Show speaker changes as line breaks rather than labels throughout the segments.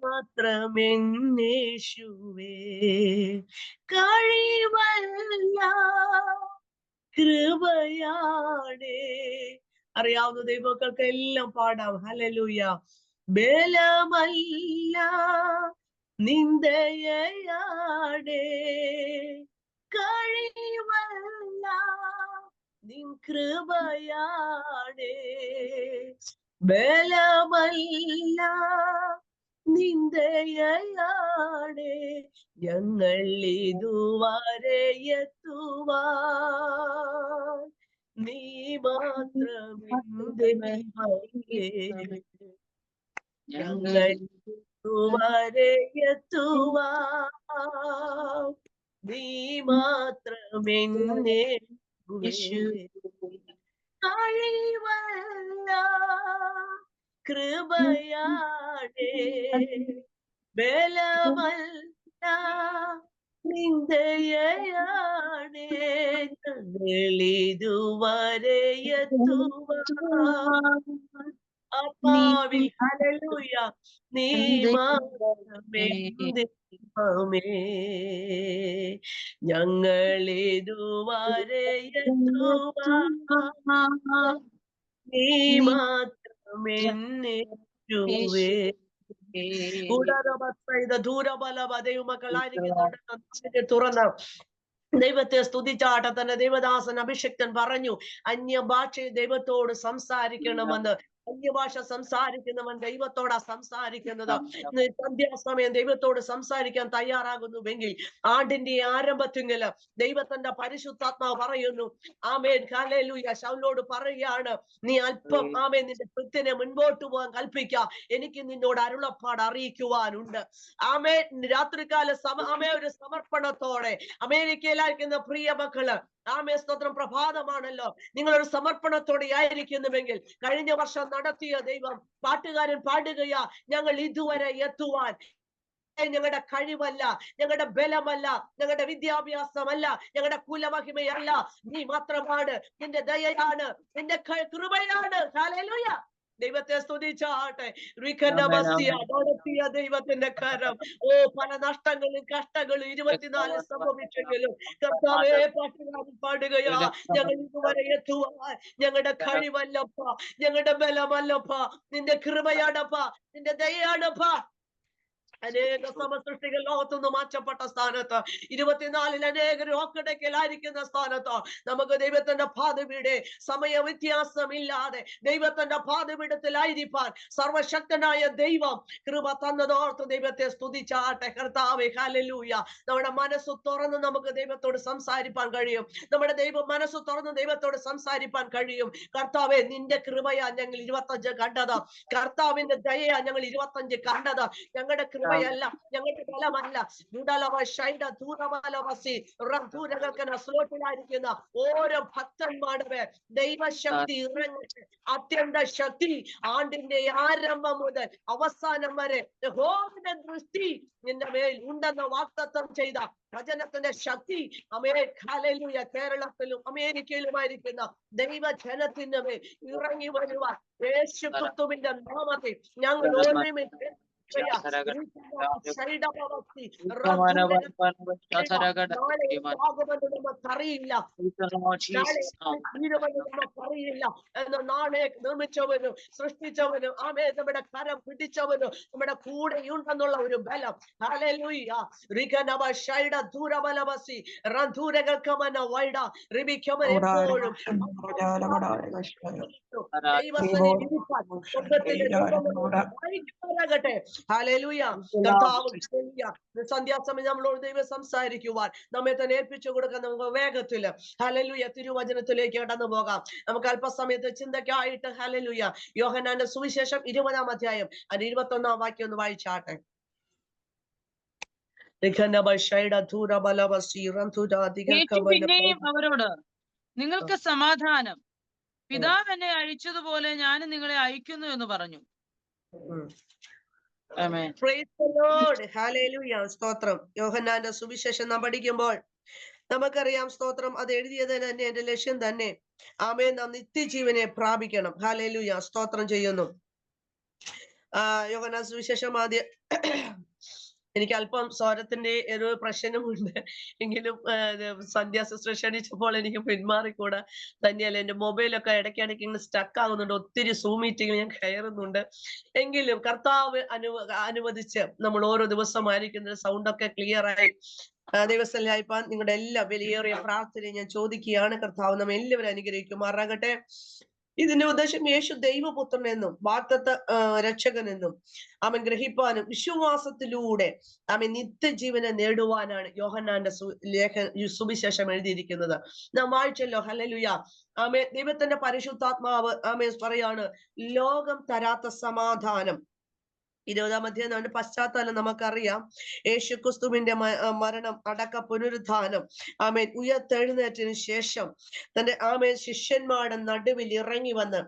മാത്രമെന്നേശുവേ കഴിവല്ല കൃപയാടേ. അറിയാവുന്ന ദൈവങ്ങൾക്ക് എല്ലാം പാടാം. ഹല്ലേലൂയ. ബലമല്ല നിന്ദയാടേ, കഴിവല്ല നിൻ കൃപയാടേ. ബലമല്ല നിന്ദയാടേ, ഞങ്ങൾ ഇതുവരെ എത്തുവാൻ നീ മാത്രമെന്റെ ദൈവമേ. ഞങ്ങൾ ഇതുവരെ എത്തുവാൻ നീ മാത്രമെന്നെ കഴിവല്ല കൃപയാടേ, ബലമല്ല നിന്ദയാടേ, ഞങ്ങളിതുവരെ എത്തുവാൻ ആത്മാവിൽ ഹല്ലേലൂയ നീ മാത്രമെന്റെ ദൈവമേ. ഞങ്ങളിതുവരെ എത്തുവാൻ നീ മാത്രമെന്നേശുവേ. ദൂരബലവ ദൈവമക്കളായിരിക്കുന്നുണ്ട്. തുറന്ന് ദൈവത്തെ സ്തുതിച്ചാട്ടെ. തന്നെ ദൈവദാസൻ അഭിഷിക്തൻ പറഞ്ഞു, അന്യഭാഷയിൽ ദൈവത്തോട് സംസാരിക്കണമെന്ന്. അന്യഭാഷ സംസാരിക്കുന്നവൻ ദൈവത്തോടാ സംസാരിക്കുന്നത്. സന്ധ്യാസമയം ദൈവത്തോട് സംസാരിക്കാൻ തയ്യാറാകുന്നുവെങ്കിൽ ആണ്ടിന്റെ ആരംഭത്തിങ്കല് ദൈവത്തിന്റെ പരിശുദ്ധാത്മാവ് പറയുന്നു, ആമേൻ ഹല്ലേലൂയ. ശൗലോട് പറയുകയാണ്, നീ അല്പം ആമേൻ നിന്റെ കൃത്യനെ മുൻപോട്ട് പോകാൻ കൽപ്പിക്ക, എനിക്ക് നിന്നോട് അരുളപ്പാട് അറിയിക്കുവാനുണ്ട്. ആമേൻ രാത്രികാല ഒരു സമർപ്പണത്തോടെ അമേരിക്കയിലായിരിക്കുന്ന പ്രിയ മക്കള്, ആമേ സ്തോത്രം, പ്രഭാതമാണല്ലോ. നിങ്ങളൊരു സമർപ്പണത്തോടെ ആയിരിക്കുന്നുവെങ്കിൽ കഴിഞ്ഞ വർഷം നടത്തിയ ദൈവം, പാട്ടുകാരൻ പാടുകയാ, ഞങ്ങൾ ഇതുവരെ എത്തുവാൻ ഞങ്ങളുടെ കഴിവല്ല, ഞങ്ങളുടെ ബലമല്ല, ഞങ്ങളുടെ വിദ്യാഭ്യാസമല്ല, ഞങ്ങളുടെ കുലമഹിമയല്ല, നീ മാത്രമാണ്, നിന്റെ ദയയാണ്, നിന്റെ കൃപയാണ്. ഹല്ലേലൂയ. ദൈവത്തെ സ്തുതിച്ചാട്ടെ. നടത്തിയ ദൈവത്തിന്റെ കരം. പല നഷ്ടങ്ങളും കഷ്ടങ്ങളും 24 സംഭവിച്ചെങ്കിലും കർത്താവേ പാട്ടുകാരൻ പാടുകയാ, ഞങ്ങൾ ഇതുവരെ എത്തുവാൻ ഞങ്ങളുടെ കഴിവല്ലപ്പ, ഞങ്ങളുടെ ബലമല്ലപ്പ, നിന്റെ കൃപയാണപ്പ, നിന്റെ ദയയാണപ്പ. അനേക സമസൃഷ്ടികൾ ലോകത്തുനിന്ന് മാറ്റപ്പെട്ട സ്ഥാനത്ത് 24 അനേക രോഗക്കിടക്കലായിരിക്കുന്ന സ്ഥാനത്ത് നമുക്ക് ദൈവത്തിന്റെ പാദപീഠെ സമയ വ്യത്യാസമില്ലാതെ ദൈവത്തിന്റെ പാദപീഠത്തിലായിരിക്കാൻ സർവശക്തനായ ദൈവം കൃപ തന്നതോർത്ത് ദൈവത്തെ സ്തുതിച്ചാട്ടെ. കർത്താവേ ഹല്ലേലൂയ. നമ്മുടെ മനസ്സ് തുറന്ന് നമുക്ക് ദൈവത്തോട് സംസാരിപ്പാൻ കഴിയും. നമ്മുടെ മനസ്സ് തുറന്ന് ദൈവത്തോട് സംസാരിപ്പാൻ കഴിയും. കർത്താവേ, നിന്റെ കൃപയാ ഞങ്ങൾ 25 കണ്ടത്. കർത്താവിന്റെ ദയയാ ഞങ്ങൾ 25 കണ്ടത്. ഞങ്ങളുടെ കൃപയല്ല, ഞങ്ങളുടെ ബലമല്ല. സ്ലോട്ടിലായിരിക്കുന്ന ഓരോ ഭക്തന്മാരുടെ ദൈവശക്തി ഇറങ്ങട്ടെ. അത്യന്ത ശക്തി ആണ്ടിന്റെ ആരംഭം മുതൽ അവസാനം വരെ യഹോവയുടെ ദൃഷ്ടി നിന്റെ മേൽ ഉണ്ടെന്ന് വാഗ്ദത്തം ചെയ്ത വചനത്തിന്റെ ശക്തി ഹല്ലേലൂയ കേരളത്തിലും അമേരിക്കയിലുമായിരിക്കുന്ന ദൈവജനത്തിന്റെ മേൽ ഇറങ്ങി വരുവാൻ യേശു ക്രിസ്തുവിന്റെ നാമത്തിൽ ഞങ്ങൾ ഓർമ്മ അറിയില്ല എന്ന് നാളെ നിർമ്മിച്ചവനും സൃഷ്ടിച്ചവനും നമ്മുടെ കരം പിടിച്ചവനും നമ്മുടെ കൂടെയുണ്ടെന്നുള്ള ഒരു ബലം. ഹല്ലേലൂയ. എപ്പോഴും ഹല്ലേലൂയ. സന്ധ്യാസമയം നമ്മളോട് ദൈവം സംസാരിക്കുവാൻ നമ്മെ തന്നെ ഏൽപ്പിച്ചു കൊടുക്കാൻ നമുക്ക് വേഗത്തില് ഹല്ലേലൂയ തിരുവചനത്തിലേക്ക് കടന്നു പോകാം. നമുക്ക് അല്പസമയത്ത് ചിന്തയ്ക്കായിട്ട് ഹല്ലേലൂയ യോഹന്നാന്റെ സുവിശേഷം 20-ാം അധ്യായം അതിന്റെ 21-ാം വാക്യം ഒന്ന് വായിച്ചാട്ടെ.
അവരോട്, നിങ്ങൾക്ക് സമാധാനം, പിതാവ് എന്നെ അയച്ചതുപോലെ ഞാൻ നിങ്ങളെ അയക്കുന്നു എന്ന് പറഞ്ഞു.
സ്തോത്രം. യോഹന്നാന്റെ സുവിശേഷം നാം പഠിക്കുമ്പോൾ നമുക്കറിയാം, സ്തോത്രം, അത് എഴുതിയത് തന്നെ എന്റെ ലക്ഷ്യം തന്നെ. ആമേൻ. നാം നിത്യജീവനെ പ്രാപിക്കണം. ഹല്ലേലൂയ. സ്തോത്രം ചെയ്യുന്നു. യോഹന്നാൻ സുവിശേഷം ആദ്യം എനിക്ക് അല്പം സ്വരത്തിന്റെ ഒരു പ്രശ്നമുണ്ട്. എങ്കിലും സന്ധ്യ സിസ്റ്റർ ക്ഷണിച്ചപ്പോൾ എനിക്ക് പിന്മാറിക്കൂടാ. തന്നെയല്ല എന്റെ മൊബൈലൊക്കെ ഇടയ്ക്കിടയ്ക്ക് ഇങ്ങനെ സ്റ്റക്ക് ആകുന്നുണ്ട്. ഒത്തിരി സൂം മീറ്റിംഗ് ഞാൻ കയറുന്നുണ്ട്. എങ്കിലും കർത്താവ് അനുവദിച്ച് നമ്മൾ ഓരോ ദിവസമായിരിക്കുന്ന സൗണ്ടൊക്കെ ക്ലിയർ ആയി ദൈവസ്ഥലായിപ്പാൻ നിങ്ങളുടെ എല്ലാ വിലയേറിയ പ്രാർത്ഥനയും ഞാൻ ചോദിക്കുകയാണ്. കർത്താവ് നമ്മെ എല്ലാവരും അനുഗ്രഹിക്കുമാറാകട്ടെ. ഇതിന്റെ ഉദ്ദേശം യേശു ദൈവപുത്രൻ എന്നും വാഗ്ദത്ത രക്ഷകൻ എന്നും അവൻ ഗ്രഹിപ്പാനും വിശ്വാസത്തിലൂടെ അവൻ നിത്യജീവനെ നേടുവാനാണ് യോഹന്നാന്റെ സുവിശേഷം എഴുതിയിരിക്കുന്നത്. നാം വായിച്ചല്ലോ. ഹല്ലേലൂയ. ആമേ. ദൈവത്തിന്റെ പരിശുദ്ധാത്മാവ് ആമേ പറയാണ്, ലോകം തരാത്ത സമാധാനം 20-ാം അധ്യായം നമ്മുടെ പശ്ചാത്തലം നമുക്കറിയാം. യേശുക്രിസ്തുവിന്റെ മരണം, അടക്ക, പുനരുത്ഥാനം, ആമേൻ, ഉയർത്തെഴുന്നേറ്റതിന് ശേഷം തന്റെ ശിഷ്യന്മാരുടെ നടുവിൽ ഇറങ്ങി വന്ന്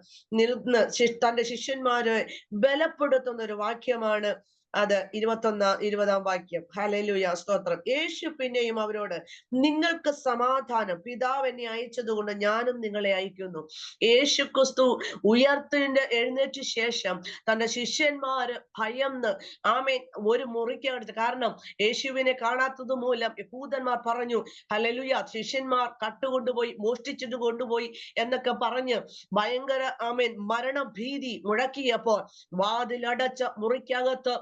തന്റെ ശിഷ്യന്മാരെ ബലപ്പെടുത്തുന്ന ഒരു വാക്യമാണ് അത് 20-ാം വാക്യം. ഹല്ലേലൂയ, സ്തോത്രം. യേശു പിന്നെയും അവരോട്, നിങ്ങൾക്ക് സമാധാനം, പിതാവ് എന്നെ അയച്ചതുകൊണ്ട് ഞാനും നിങ്ങളെ അയക്കുന്നു. യേശു ക്രിസ്തു എഴുന്നേറ്റ ശേഷം തന്റെ ശിഷ്യന്മാര് ഭയന്ന് ആമേൻ ഒരു മുറിക്കടുത്ത്, കാരണം യേശുവിനെ കാണാത്തത് മൂലം യഹൂദന്മാർ പറഞ്ഞു, ഹല്ലേലൂയ, ശിഷ്യന്മാർ കട്ടുകൊണ്ടുപോയി, മോഷ്ടിച്ചിട്ട് കൊണ്ടുപോയി എന്നൊക്കെ പറഞ്ഞ് ഭയങ്കര ആമേൻ മരണഭീതി മുഴക്കിയപ്പോൾ വാതിലടച്ച മുറിക്കകത്ത്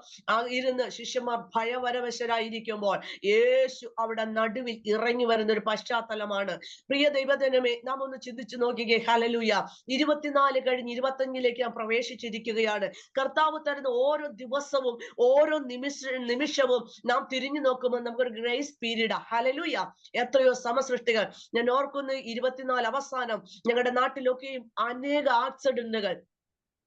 ഇരുന്ന് ശിഷ്യന്മാർ ഭയപരവശരായിരിക്കുമ്പോൾ യേശു അവിടെ നടുവിൽ ഇറങ്ങി വരുന്ന ഒരു പശ്ചാത്തലമാണ്. പ്രിയ ദൈവജനമേ, നാം ഒന്ന് ചിന്തിച്ചു നോക്കിക്കേ. ഹല്ലേലൂയ. 24 കഴിഞ്ഞ് 25-ലേക്ക് നാം പ്രവേശിച്ചിരിക്കുകയാണ്. കർത്താവ് തരുന്ന ഓരോ ദിവസവും ഓരോ നിമിഷവും നാം തിരിഞ്ഞു നോക്കുമ്പോൾ നമുക്കൊരു ഗ്രേസ് പീരീഡാ. ഹല്ലേലൂയ. എത്രയോ സമസൃഷ്ടികൾ. ഞാൻ ഓർക്കുന്നു, 24 അവസാനം ഞങ്ങളുടെ നാട്ടിലൊക്കെയും അനേക ആക്സിഡന്റുകൾ.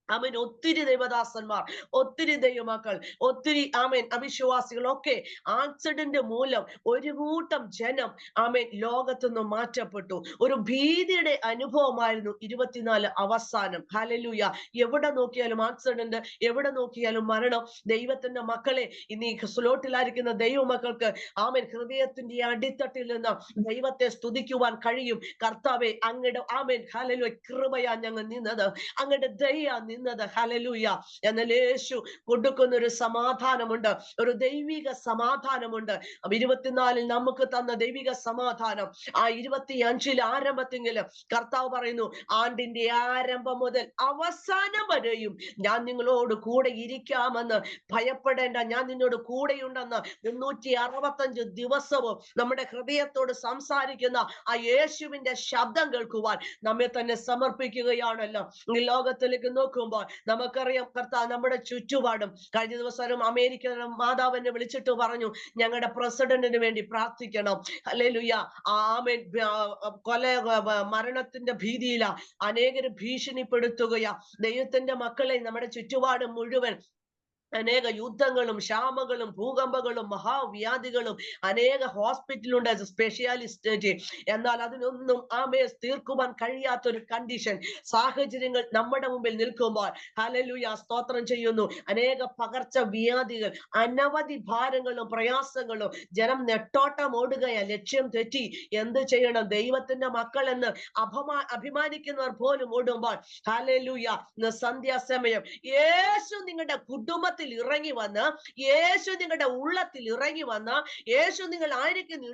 ആമേൻ. ഒത്തിരി ദൈവദാസന്മാർ, ഒത്തിരി ദൈവമക്കൾ, ഒത്തിരി ആമേൻ അവിശ്വാസികളൊക്കെ ആക്സിഡന്റ് മൂലം ഒരു കൂട്ടം ജനം ആമേൻ ലോകത്തുനിന്ന് മാറ്റപ്പെട്ടു. ഒരു ഭീതിയുടെ അനുഭവമായിരുന്നു 24 അവസാനം. ഹല്ലേലൂയ. എവിടെ നോക്കിയാലും ആക്സിഡന്റ്, എവിടെ നോക്കിയാലും മരണം. ദൈവത്തിന്റെ മക്കളെ, ഇന്ന് ഈ സ്ലോട്ടിലായിരിക്കുന്ന ദൈവമക്കൾക്ക് ആമേൻ ഹൃദയത്തിന്റെ അടിത്തട്ടിൽ നിന്ന് ദൈവത്തെ സ്തുതിക്കുവാൻ കഴിയും. കർത്താവേ, അങ്ങയുടെ ആമേൻ ഹല്ലേലൂയ കൃപയാ ഞങ്ങൾ നിന്നത്, അങ്ങയുടെ ദയ നിന്നത്. ഹല്ലേലൂയ. എന്നാൽ യേശു കൊടുക്കുന്ന ഒരു സമാധാനമുണ്ട്, ഒരു ദൈവിക സമാധാനമുണ്ട്. 24-ൽ നമുക്ക് തന്ന ദൈവിക സമാധാനം ആ 25-ൽ ആരംഭത്തെങ്കിലും കർത്താവ് പറയുന്നു, ആണ്ടിന്റെ ആരംഭം മുതൽ അവസാനം വരെയും ഞാൻ നിങ്ങളോട് കൂടെ ഇരിക്കാമെന്ന്, ഭയപ്പെടേണ്ട, ഞാൻ നിന്നോട് കൂടെയുണ്ടെന്ന് 365 ദിവസവും നമ്മുടെ ഹൃദയത്തോട് സംസാരിക്കുന്ന ആ യേശുവിന്റെ ശബ്ദം കേൾക്കുവാൻ നമ്മെ തന്നെ സമർപ്പിക്കുകയാണല്ലോ. ഈ ലോകത്തിലേക്ക് നോക്കുമ്പോൾ നമുക്കറിയാം, കർത്താവ് നമ്മുടെ ചുറ്റുപാടും. കഴിഞ്ഞ ദിവസം അമേരിക്ക മാതാവിനെ വിളിച്ചിട്ട് പറഞ്ഞു, ഞങ്ങളുടെ പ്രസിഡന്റിന് വേണ്ടി പ്രാർത്ഥിക്കണം. ഹല്ലേലൂയ. ആമേൻ. മരണത്തിന്റെ ഭീതിയില അനേകര് ഭീഷണിപ്പെടുത്തുകയാ. ദൈവത്തിന്റെ മക്കളെ നമ്മുടെ ചുറ്റുപാടും മുഴുവൻ അനേക യുദ്ധങ്ങളും ക്ഷാമങ്ങളും ഭൂകമ്പങ്ങളും മഹാവ്യാധികളും അനേക ഹോസ്പിറ്റലുണ്ട്, സ്പെഷ്യാലിസ്റ്റ്. എന്നാൽ അതിനൊന്നും തീർക്കുവാൻ കഴിയാത്തൊരു കണ്ടീഷൻ, സാഹചര്യങ്ങൾ നമ്മുടെ മുമ്പിൽ നിൽക്കുമ്പോൾ ഹല്ലേലൂയ, സ്തോത്രം ചെയ്യുന്നു. അനേക പകർച്ചവ്യാധികൾ, അനവധി ഭാരങ്ങളും പ്രയാസങ്ങളും, ജനം നെട്ടോട്ടം ഓടുകയാ, ലക്ഷ്യം തെറ്റി. എന്ത് ചെയ്യണം? ദൈവത്തിന്റെ മക്കൾ എന്ന് അഭിമാനിക്കുന്നവർ പോലും ഓടുമ്പോൾ ഹല്ലേലൂയ, സന്ധ്യാസമയം യേശു നിങ്ങളുടെ കുടുംബത്തിൽ ഇറങ്ങി വന്ന്, യേശു നിങ്ങളുടെ ഉള്ളത്തിൽ ഇറങ്ങി വന്ന്, യേശു നിങ്ങൾ ആയിരിക്കുന്ന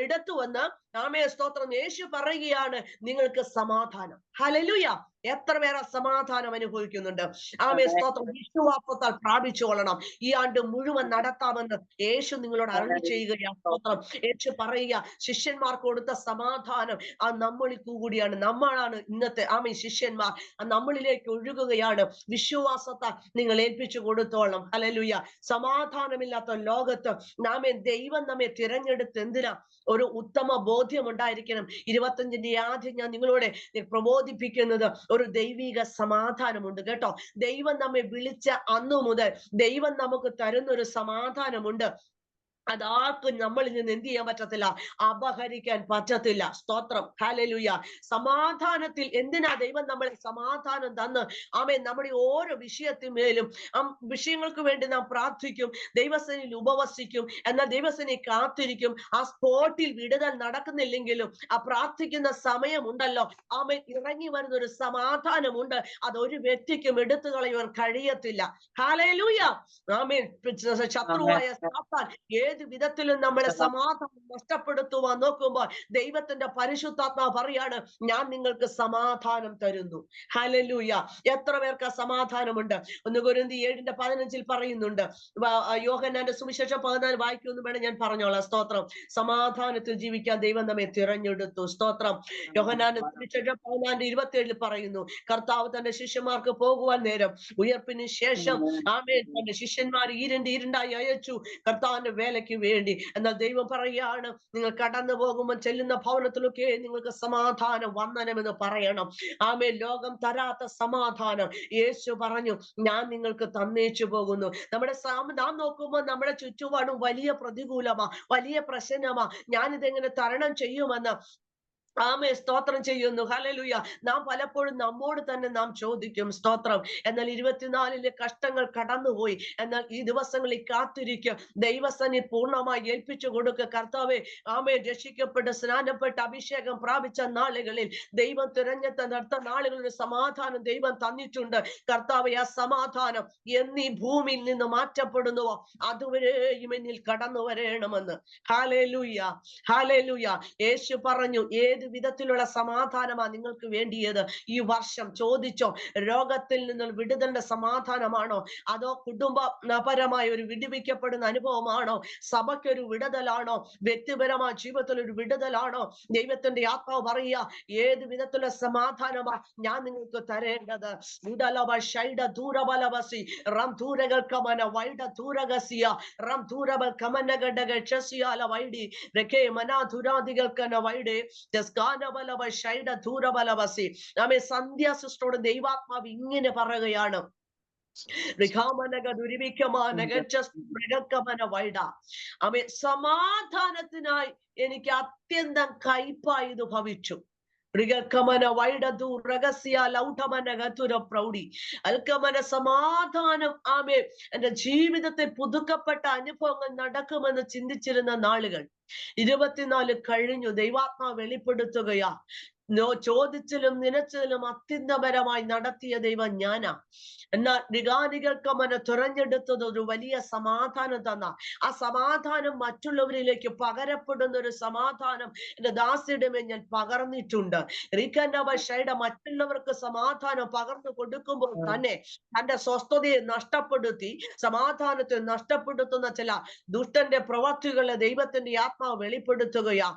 ഇടത്തു വന്ന് ആമേൻ, സ്തോത്രം, യേശു പറയുകയാണ്, നിങ്ങൾക്ക് സമാധാനം. ഹല്ലേലൂയ. എത്ര പേർ സമാധാനം അനുഭവിക്കുന്നുണ്ട്? ആമേൻ, സ്തോത്രം. വിശ്വാസത്താൽ പ്രാപിച്ചുകൊള്ളണം. ഈ ആണ്ട് മുഴുവൻ നടത്താമെന്ന് യേശു നിങ്ങളോട് അരുളി ചെയ്യുകയാണ്. സ്തോത്രം. യേശു പറയുക, ശിഷ്യന്മാർക്ക് കൊടുത്ത സമാധാനം ആ നമ്മളിൽ കൂടിയാണ്. നമ്മളാണ് ഇന്നത്തെ ആമേൻ ശിഷ്യന്മാർ. നമ്മളിലേക്ക് ഒഴുകുകയാണ്. വിശ്വാസത്താൽ നിങ്ങൾ ഏൽപ്പിച്ചു കൊടുത്തോളം. ഹല്ലേലൂയ. സമാധാനമില്ലാത്ത ലോകത്ത് ദൈവം നമ്മെ തിരഞ്ഞെടുത്ത് എന്തിനാ? ഒരു ഉത്തമ ബോധ്യം ഉണ്ടായിരിക്കണം. 25-ന്റെ ആദ്യം ഞാൻ നിങ്ങളോട് പ്രബോധിപ്പിക്കുന്നത് ഒരു ദൈവിക സമാധാനമുണ്ട് കേട്ടോ. ദൈവം നമ്മെ വിളിച്ച അന്നു മുതൽ ദൈവം നമുക്ക് തരുന്ന ഒരു സമാധാനമുണ്ട്. അതാർക്കും നമ്മളിൽ നിന്ന് എന്ത് ചെയ്യാൻ പറ്റത്തില്ല, അപഹരിക്കാൻ പറ്റത്തില്ല. സ്തോത്രം, ഹല്ലേലൂയ. സമാധാനത്തിൽ എന്തിനാ ദൈവം നമ്മളെ സമാധാനം തന്ന് ആമേൻ നമ്മുടെ ഓരോ വിഷയത്തിന്മേലും വിഷയങ്ങൾക്ക് വേണ്ടി നാം പ്രാർത്ഥിക്കും, ദൈവസേനയിൽ ഉപവസിക്കും, എന്നാൽ ദൈവസേനയിൽ കാത്തിരിക്കും. ആ സ്പോട്ടിൽ വിടുതൽ നടക്കുന്നില്ലെങ്കിലും ആ പ്രാർത്ഥിക്കുന്ന സമയമുണ്ടല്ലോ, ആമേൻ ഇറങ്ങി വരുന്ന ഒരു സമാധാനമുണ്ട്. അതൊരു വ്യക്തിക്കും എടുത്തു കളയുവാൻ കഴിയത്തില്ല. ഹല്ലേലൂയ. ആമേൻ. ശത്രുവായ സാത്താൻ ഏത് വിധത്തിലും നമ്മളെ സമാധാനം നഷ്ടപ്പെടുത്തുവാൻ നോക്കുമ്പോൾ ദൈവത്തിന്റെ പരിശുദ്ധാത്മാവ് പറയാണ്, ഞാൻ നിങ്ങൾക്ക് സമാധാനം തരുന്നു. ഹല്ലേലൂയ. എത്ര പേർക്ക് സമാധാനമുണ്ട്? 1 കൊരിന്ത്യർ 7:15 പറയുന്നുണ്ട്. യോഹന്നാന്റെ സുവിശേഷം 14 വായിക്കുമെന്ന് വേണം, ഞാൻ പറഞ്ഞോളാം. സ്തോത്രം. സമാധാനത്തിൽ ജീവിക്കാൻ ദൈവം നമ്മെ തിരഞ്ഞെടുത്തു. സ്തോത്രം. യോഹന്നാന്റെ സുവിശേഷം 14:27 പറയുന്നു, കർത്താവ് തന്റെ ശിഷ്യന്മാർക്ക് പോകുവാൻ നേരം ഉയർപ്പിന് ശേഷം ആമേൻ തന്റെ ശിഷ്യന്മാർ ഇരുണ്ടായി അയച്ചു കർത്താവിന്റെ വേലയ്ക്ക് വേണ്ടി. എന്നാൽ ദൈവം പറയുകയാണ്, നിങ്ങൾ കടന്നു പോകുമ്പോൾ ചെല്ലുന്ന ഭവനത്തിലൊക്കെ നിങ്ങൾക്ക് സമാധാനം വന്ദനമെന്ന് പറയണം. ആമേൻ. ലോകം തരാത്ത സമാധാനം യേശു പറഞ്ഞു, ഞാൻ നിങ്ങൾക്ക് തന്നേച്ചു പോകുന്നു. നാം നോക്കുമ്പോൾ നമ്മുടെ ചുറ്റുപാടും വലിയ പ്രതികൂലമാ, വലിയ പ്രശ്നമാ, ഞാനിതെങ്ങനെ തരണം ചെയ്യുമെന്ന് ആമേ സ്തോത്രം ചെയ്യുന്നു. ഹല്ലേലൂയ. നാം പലപ്പോഴും നമ്മോട് തന്നെ നാം ചോദിക്കും. സ്തോത്രം. എന്നാൽ 24 കഷ്ടങ്ങൾ കടന്നുപോയി, എന്നാൽ ഈ ദിവസങ്ങളിൽ കാത്തിരിക്കുക, ദൈവസന്നി പൂർണ്ണമായി ഏൽപ്പിച്ചു കൊടുക്കുക. കർത്താവേ, ആമേ രക്ഷിക്കപ്പെട്ട് സ്നാനപ്പെട്ട് അഭിഷേകം പ്രാപിച്ച നാളുകളിൽ ദൈവം തിരഞ്ഞെടുത്ത നാളുകളിൽ സമാധാനം ദൈവം തന്നിട്ടുണ്ട്. കർത്താവേ, ആ സമാധാനം എന്നീ ഭൂമിയിൽ നിന്ന് മാറ്റപ്പെടുന്നുവോ അതുവരെയും എന്നിൽ കടന്നു വരണമെന്ന്. Hallelujah, hallelujah. യേശു പറഞ്ഞു, ഏത് വിധത്തിലുള്ള സമാധാനമാണ് നിങ്ങൾക്ക് വേണ്ടിയത് ഈ വർഷം? ചോദിച്ചോ. രോഗത്തിൽ നിന്ന് വിടുതലിന്റെ സമാധാനമാണോ, അതോ കുടുംബപരമായ ഒരു വിടുവിക്കപ്പെടുന്ന അനുഭവമാണോ, സഭയ്ക്കൊരു വിടുതലാണോ, വ്യക്തിപരമായ ജീവിതത്തിൽ ഒരു വിടുതലാണോ? ദൈവത്തിന്റെ ആത്മാവ് പറയുക, ഏത് വിധത്തിലുള്ള സമാധാനമാ ഞാൻ നിങ്ങൾക്ക് തരേണ്ടത്? സന്ധ്യാസിസ്റ്റോട് ദൈവാത്മാവ് ഇങ്ങനെ പറയുകയാണ്, സമാധാനത്തിനായി എനിക്ക് അത്യന്തം കയ്പായത് ഭവിച്ചു. സമാധാനം ആമേ എന്റെ ജീവിതത്തെ പുതുക്കപ്പെട്ട അനുഭവങ്ങൾ നടക്കുമെന്ന് ചിന്തിച്ചിരുന്ന നാളുകൾ 24 കഴിഞ്ഞു. ദൈവാത്മാവ് വെളിപ്പെടുത്തുകയാ, ചോദിച്ചിലും നനച്ചിലും അത്യന്തപരമായി നടത്തിയ ദൈവം ഞാനാ. എന്നാൽ നിഗാനികൾക്ക് അവനെ തിരഞ്ഞെടുത്തത് ഒരു വലിയ സമാധാനം തന്ന ആ സമാധാനം മറ്റുള്ളവരിലേക്ക് പകരപ്പെടുന്ന ഒരു സമാധാനം എന്റെ ദാസിയുടെ മേൽ ഞാൻ പകർന്നിട്ടുണ്ട്. മറ്റുള്ളവർക്ക് സമാധാനം പകർന്നു കൊടുക്കുമ്പോൾ തന്നെ തന്റെ സ്വസ്ഥതയെ നഷ്ടപ്പെടുത്തി സമാധാനത്തെ നഷ്ടപ്പെടുത്തുന്ന ചില ദുഷ്ടന്റെ പ്രവർത്തികളെ ദൈവത്തിന്റെ ആത്മാവ് വെളിപ്പെടുത്തുകയാ.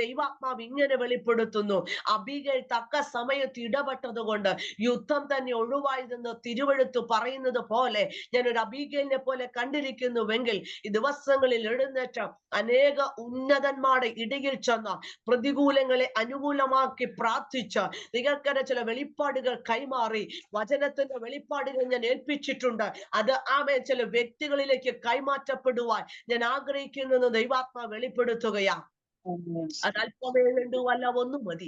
ദൈവാത്മാവ് ഇങ്ങനെ വെളിപ്പെടുത്തുന്നു, അബീഗയിൽ തക്ക സമയത്ത് ഇടപെട്ടത് കൊണ്ട് യുദ്ധം തന്നെ ഒഴിവായതെന്ന് തിരുവെഴുത്ത് പറയുന്നത് പോലെ ഞാൻ ഒരു അബീഗയിലിനെ പോലെ കണ്ടിരിക്കുന്നുവെങ്കിൽ ഈ ദിവസങ്ങളിൽ എഴുന്നേറ്റ അനേക ഉന്നതന്മാരുടെ ഇടയിൽ ചെന്ന പ്രതികൂലങ്ങളെ അനുകൂലമാക്കി പ്രാർത്ഥിച്ച നിങ്ങൾക്കന്നെ ചില വെളിപ്പാടുകൾ കൈമാറി വചനത്തിന്റെ വെളിപ്പാടുകൾ ഞാൻ ഏൽപ്പിച്ചിട്ടുണ്ട്. അത് ആമേൻ ചില വ്യക്തികളിലേക്ക് കൈമാറ്റപ്പെടുവാൻ ഞാൻ ആഗ്രഹിക്കുന്നത് ദൈവാത്മാവ് വെളിപ്പെടുത്തുകയാണ്. അത് അല്പമേ വേണ്ടു, അല്ല ഒന്നും മതി.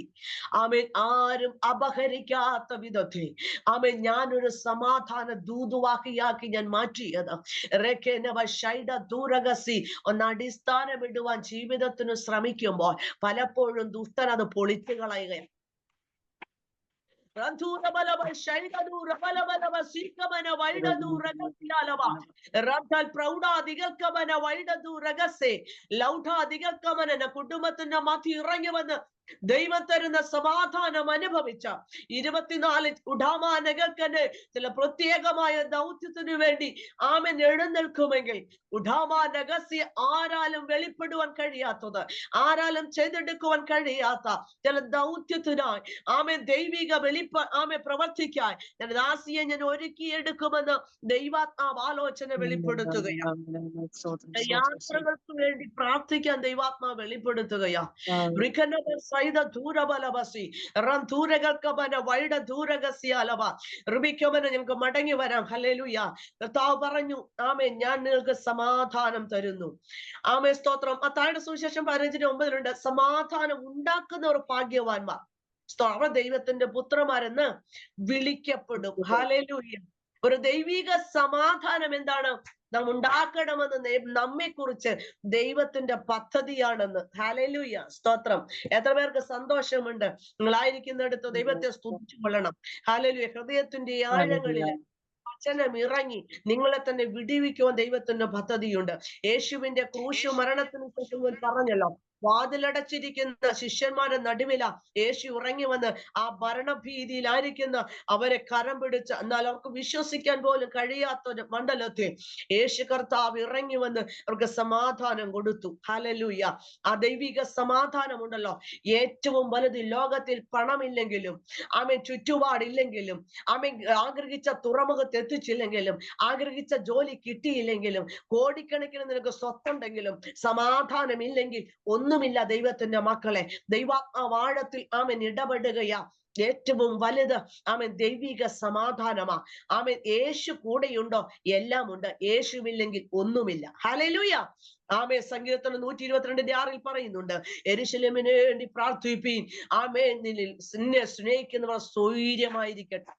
ആമേൻ. ആരും അപഹരിക്കാത്ത വിധത്തിൽ ആമേൻ ഞാനൊരു സമാധാന ദൂതുവാക്കിയാക്കി ഞാൻ മാറ്റിയത്. ഒന്ന് അടിസ്ഥാനമിടുവാൻ ജീവിതത്തിന് ശ്രമിക്കുമ്പോൾ പലപ്പോഴും ദുഷ്ടൻ അത് പൊളിച്ചു കളയുകയാണ്. കുടുംബത്തിന്റെ മധ്യ ഇറങ്ങി വന്ന് ദൈവം തരുന്ന സമാധാനം അനുഭവിച്ച 24 ഉഡാമാനകൾക്ക് ചില പ്രത്യേകമായ ദൗത്യത്തിനു വേണ്ടി ആമൻ എഴുന്നേൽക്കുമെങ്കിൽ ഉഡാമാനഗസ്യ ആരാലും വെളിപ്പെടുവാൻ കഴിയാത്തത്, ആരാലും ചെയ്തെടുക്കുവാൻ കഴിയാത്ത ചില ദൗത്യത്തിനായി ആമൻ ദൈവിക ആമെ പ്രവർത്തിക്കാൻ ഞാൻ ദാസിയെ ഞാൻ ഒരുക്കിയെടുക്കുമെന്ന് ദൈവാത്മാവ് ആലോചന വെളിപ്പെടുത്തുകയാണ്. യാത്രകൾക്ക് വേണ്ടി പ്രാർത്ഥിക്കാൻ ദൈവാത്മാവ് വെളിപ്പെടുത്തുകയാ. റൈദ ദൂരബലബസി റംദൂരകൽക്കബന വൈഡ ദൂരഗസിയാലബ റുബിക്കോമന ഞങ്ങൾക്ക് മടങ്ങി വരാം. ഹല്ലേലൂയ. കർത്താവ് പറഞ്ഞു, ആമേൻ, ഞാൻ നിങ്ങൾക്ക് സമാധാനം തരുന്നു. ആമേൻ, സ്തോത്രം. മത്തായിയുടെ സുവിശേഷം 15:9 സമാധാനം ഉണ്ടാക്കുന്നവർ ഭാഗ്യവാന്മാർ. അവർ ദൈവത്തിന്റെ പുത്രന്മാരെന്ന് വിളിക്കപ്പെടും. ഹല്ലേലൂയ. ഒരു ദൈവിക സമാധാനം എന്താണ്? നാം ഉണ്ടാക്കണമെന്ന് നമ്മെ കുറിച്ച് ദൈവത്തിന്റെ പദ്ധതിയാണെന്ന്. ഹല്ലേലൂയ, സ്തോത്രം. എത്ര പേർക്ക് സന്തോഷമുണ്ട്? നിങ്ങളായിരിക്കുന്നിടത്ത് ദൈവത്തെ സ്തുതിച്ചു കൊള്ളണം. ഹല്ലേലൂയ. ഹൃദയത്തിന്റെ ആഴങ്ങളിൽ വചനം ഇറങ്ങി നിങ്ങളെ തന്നെ വിടിവിക്കുവാൻ ദൈവത്തിന്റെ പദ്ധതിയുണ്ട്. യേശുവിന്റെ ക്രൂശ് മരണത്തിന് ശേഷം പറഞ്ഞല്ലോ, വാതിലടച്ചിരിക്കുന്ന ശിഷ്യന്മാരുടെ നടുവില യേശു ഇറങ്ങി വന്ന് ആ മരണഭീതിയിലായിരിക്കുന്ന അവരെ കരം പിടിച്ച്, എന്നാൽ അവർക്ക് വിശ്വസിക്കാൻ പോലും കഴിയാത്തൊരു മണ്ഡലത്തിൽ യേശു കർത്താവ് ഇറങ്ങി വന്ന് അവർക്ക് സമാധാനം കൊടുത്തു. ഹല്ലേലൂയ. ആ ദൈവിക സമാധാനമുണ്ടല്ലോ, ഏറ്റവും വലുത്. ലോകത്തിൽ പണമില്ലെങ്കിലും, ആമേൻ, ചുറ്റുപാടില്ലെങ്കിലും, ആമേൻ, ആഗ്രഹിച്ച തുറമുഖത്ത് എത്തിച്ചില്ലെങ്കിലും, ആഗ്രഹിച്ച ജോലി കിട്ടിയില്ലെങ്കിലും, കോടിക്കണക്കിന് നിനക്ക് സ്വത്തുണ്ടെങ്കിലും സമാധാനമില്ലെങ്കിൽ ഒന്നുമില്ല ദൈവത്തിന്റെ മക്കളെ. ദൈവാത്മാവാഴത്തിൽ ആമേൻ ഇടപെടുകയാ. ഏറ്റവും വലുത് ആമേൻ ദൈവിക സമാധാനമാ. ആമേൻ, യേശു കൂടെയുണ്ടോ എല്ലാം ഉണ്ട്, യേശുവില്ലെങ്കിൽ ഒന്നുമില്ല. ഹല്ലേലൂയ. ആമേൻ. സങ്കീർത്തനം 122:6 പറയുന്നുണ്ട്, യെരൂശലേമിന് വേണ്ടി പ്രാർത്ഥിപ്പീൻ. ആമേൻ, നിന്നെ സ്നേഹിക്കുന്നവർ സ്വൈര്യമായിരിക്കട്ടെ.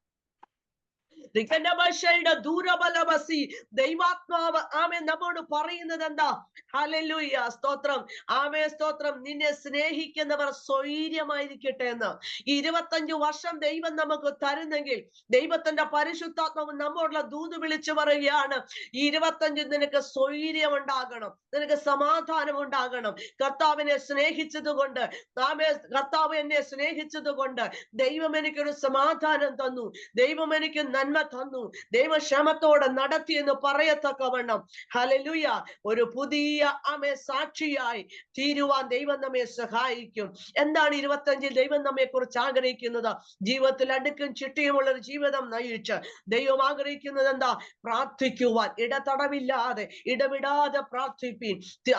ദൈവാത്മാവ് ആമേൻ നമ്മോട് പറയുന്നത് എന്താ? ഹല്ലേലൂയ, സ്തോത്രം. ആമേൻ, സ്തോത്രം. നിന്നെ സ്നേഹിക്കുന്നവർ സ്വൈര്യമായിരിക്കട്ടെ എന്ന്. 25 വർഷം ദൈവം നമുക്ക് തരുന്നെങ്കിൽ ദൈവത്തിന്റെ പരിശുദ്ധാത്മാവ് നമ്മോടുള്ള ദൂത് വിളിച്ചു പറയുകയാണ്, ഈ 25 നിനക്ക് സ്വൈര്യം ഉണ്ടാകണം, നിനക്ക് സമാധാനം ഉണ്ടാകണം. കർത്താവിനെ സ്നേഹിച്ചത് കൊണ്ട്, ആമേൻ, കർത്താവ് എന്നെ സ്നേഹിച്ചത് കൊണ്ട് ദൈവം എനിക്കൊരു സമാധാനം തന്നു, ദൈവം എനിക്ക് നന്മ തന്നു, ദൈവക്ഷമത്തോടെ നടത്തി എന്ന് പറയത്തക്കവണ്ണം, ഹല്ലേലൂയ, ഒരു പുതിയ ആമേ സാക്ഷിയായി തീരുവാൻ ദൈവം നമ്മെ സഹായിക്കും. എന്താണ് 25 ദൈവം നമ്മെ കുറിച്ച് ആഗ്രഹിക്കുന്നത്? ജീവിതത്തിൽ അടുക്കും ചിട്ടയുമുള്ള ഒരു ജീവിതം നയിച്ച് ദൈവം ആഗ്രഹിക്കുന്നത് എന്താ? പ്രാർത്ഥിക്കുവാൻ, ഇടതടവില്ലാതെ ഇടവിടാതെ പ്രാർത്ഥിപ്പീൻ.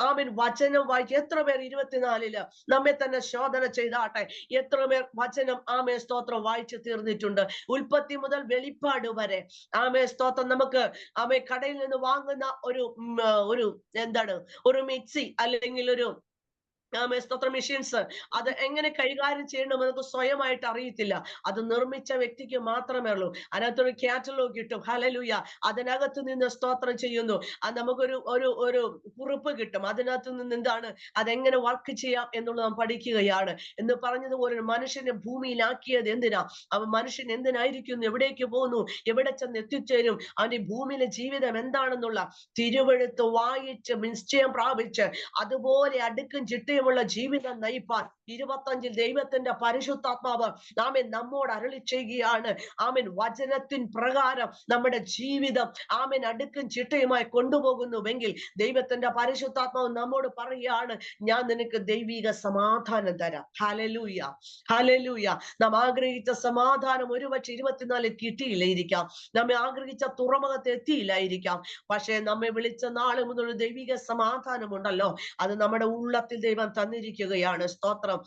ആമേൻ. വചനം വായിച്ച് എത്ര പേർ 24 നമ്മെ തന്നെ ശോധന ചെയ്താട്ടെ, എത്ര പേർ വചനം ആമേ സ്തോത്രം വായിച്ചു തീർന്നിട്ടുണ്ട്? ഉൽപ്പത്തി മുതൽ വെളിപ്പാട് വരെ ആമേ സ്തോത്രം. നമുക്ക് ആമേ കടയിൽ നിന്ന് വാങ്ങുന്ന ഒരു എന്താണ്, ഒരു മിക്സി അല്ലെങ്കിൽ ഒരു സ്തോത്ര മെഷീൻസ്, അത് എങ്ങനെ കൈകാര്യം ചെയ്യണമെന്ന് നമുക്ക് സ്വയമായിട്ട് അറിയത്തില്ല. അത് നിർമ്മിച്ച വ്യക്തിക്ക് മാത്രമേ ഉള്ളൂ. അതിനകത്തൊരു കാറ്റലോഗ് കിട്ടും. ഹല്ലേലൂയ. അതിനകത്ത് നിന്ന് സ്തോത്രം ചെയ്യുന്നു. അത് നമുക്കൊരു ഒരു കുറിപ്പ് കിട്ടും. അതിനകത്ത് നിന്ന് എന്താണ്, അതെങ്ങനെ വർക്ക് ചെയ്യാം എന്നുള്ളത് നാം പഠിക്കുകയാണ്. എന്ന് പറഞ്ഞതുപോലെ മനുഷ്യനെ ഭൂമിയിലാക്കിയത് എന്തിനാ? അവൻ മനുഷ്യൻ എന്തിനായിരിക്കുന്നു, എവിടേക്ക് പോകുന്നു, എവിടെ ചെന്ന് എത്തിച്ചേരും, അവന്റെ ഭൂമിയിലെ ജീവിതം എന്താണെന്നുള്ള തിരുവെഴുത്ത് വായിച്ച് നിശ്ചയം പ്രാപിച്ച് അതുപോലെ അടുക്കും ചിട്ടയും ജീവിതം നയിപ്പാൻ 25 ദൈവത്തിന്റെ പരിശുദ്ധാത്മാവ് ആമേൻ നമ്മോട് അരുളി ചെയ്യുകയാണ്. ആമേൻ. വചനത്തിൻ പ്രകാരം നമ്മുടെ ജീവിതം ആമേൻ അടുക്കും ചിട്ടയുമായി കൊണ്ടുപോകുന്നുവെങ്കിൽ ദൈവത്തിന്റെ പരിശുദ്ധാത്മാവ് നമ്മോട് പറയുകയാണ്, ഞാൻ നിനക്ക് ദൈവിക സമാധാനം തരാം. Hallelujah, hallelujah. നാം ആഗ്രഹിച്ച സമാധാനം ഒരുപക്ഷെ 24 കിട്ടിയില്ലായിരിക്കാം, നമ്മെ ആഗ്രഹിച്ച തുറമുഖത്ത് എത്തിയില്ലായിരിക്കാം. പക്ഷെ നമ്മെ വിളിച്ച നാളെ മുതൽ ഒരു ദൈവിക സമാധാനമുണ്ടല്ലോ, അത് നമ്മുടെ ഉള്ളത്തിൽ ദൈവം തന്നിരിക്കുകയാണ്. സ്തോത്രം.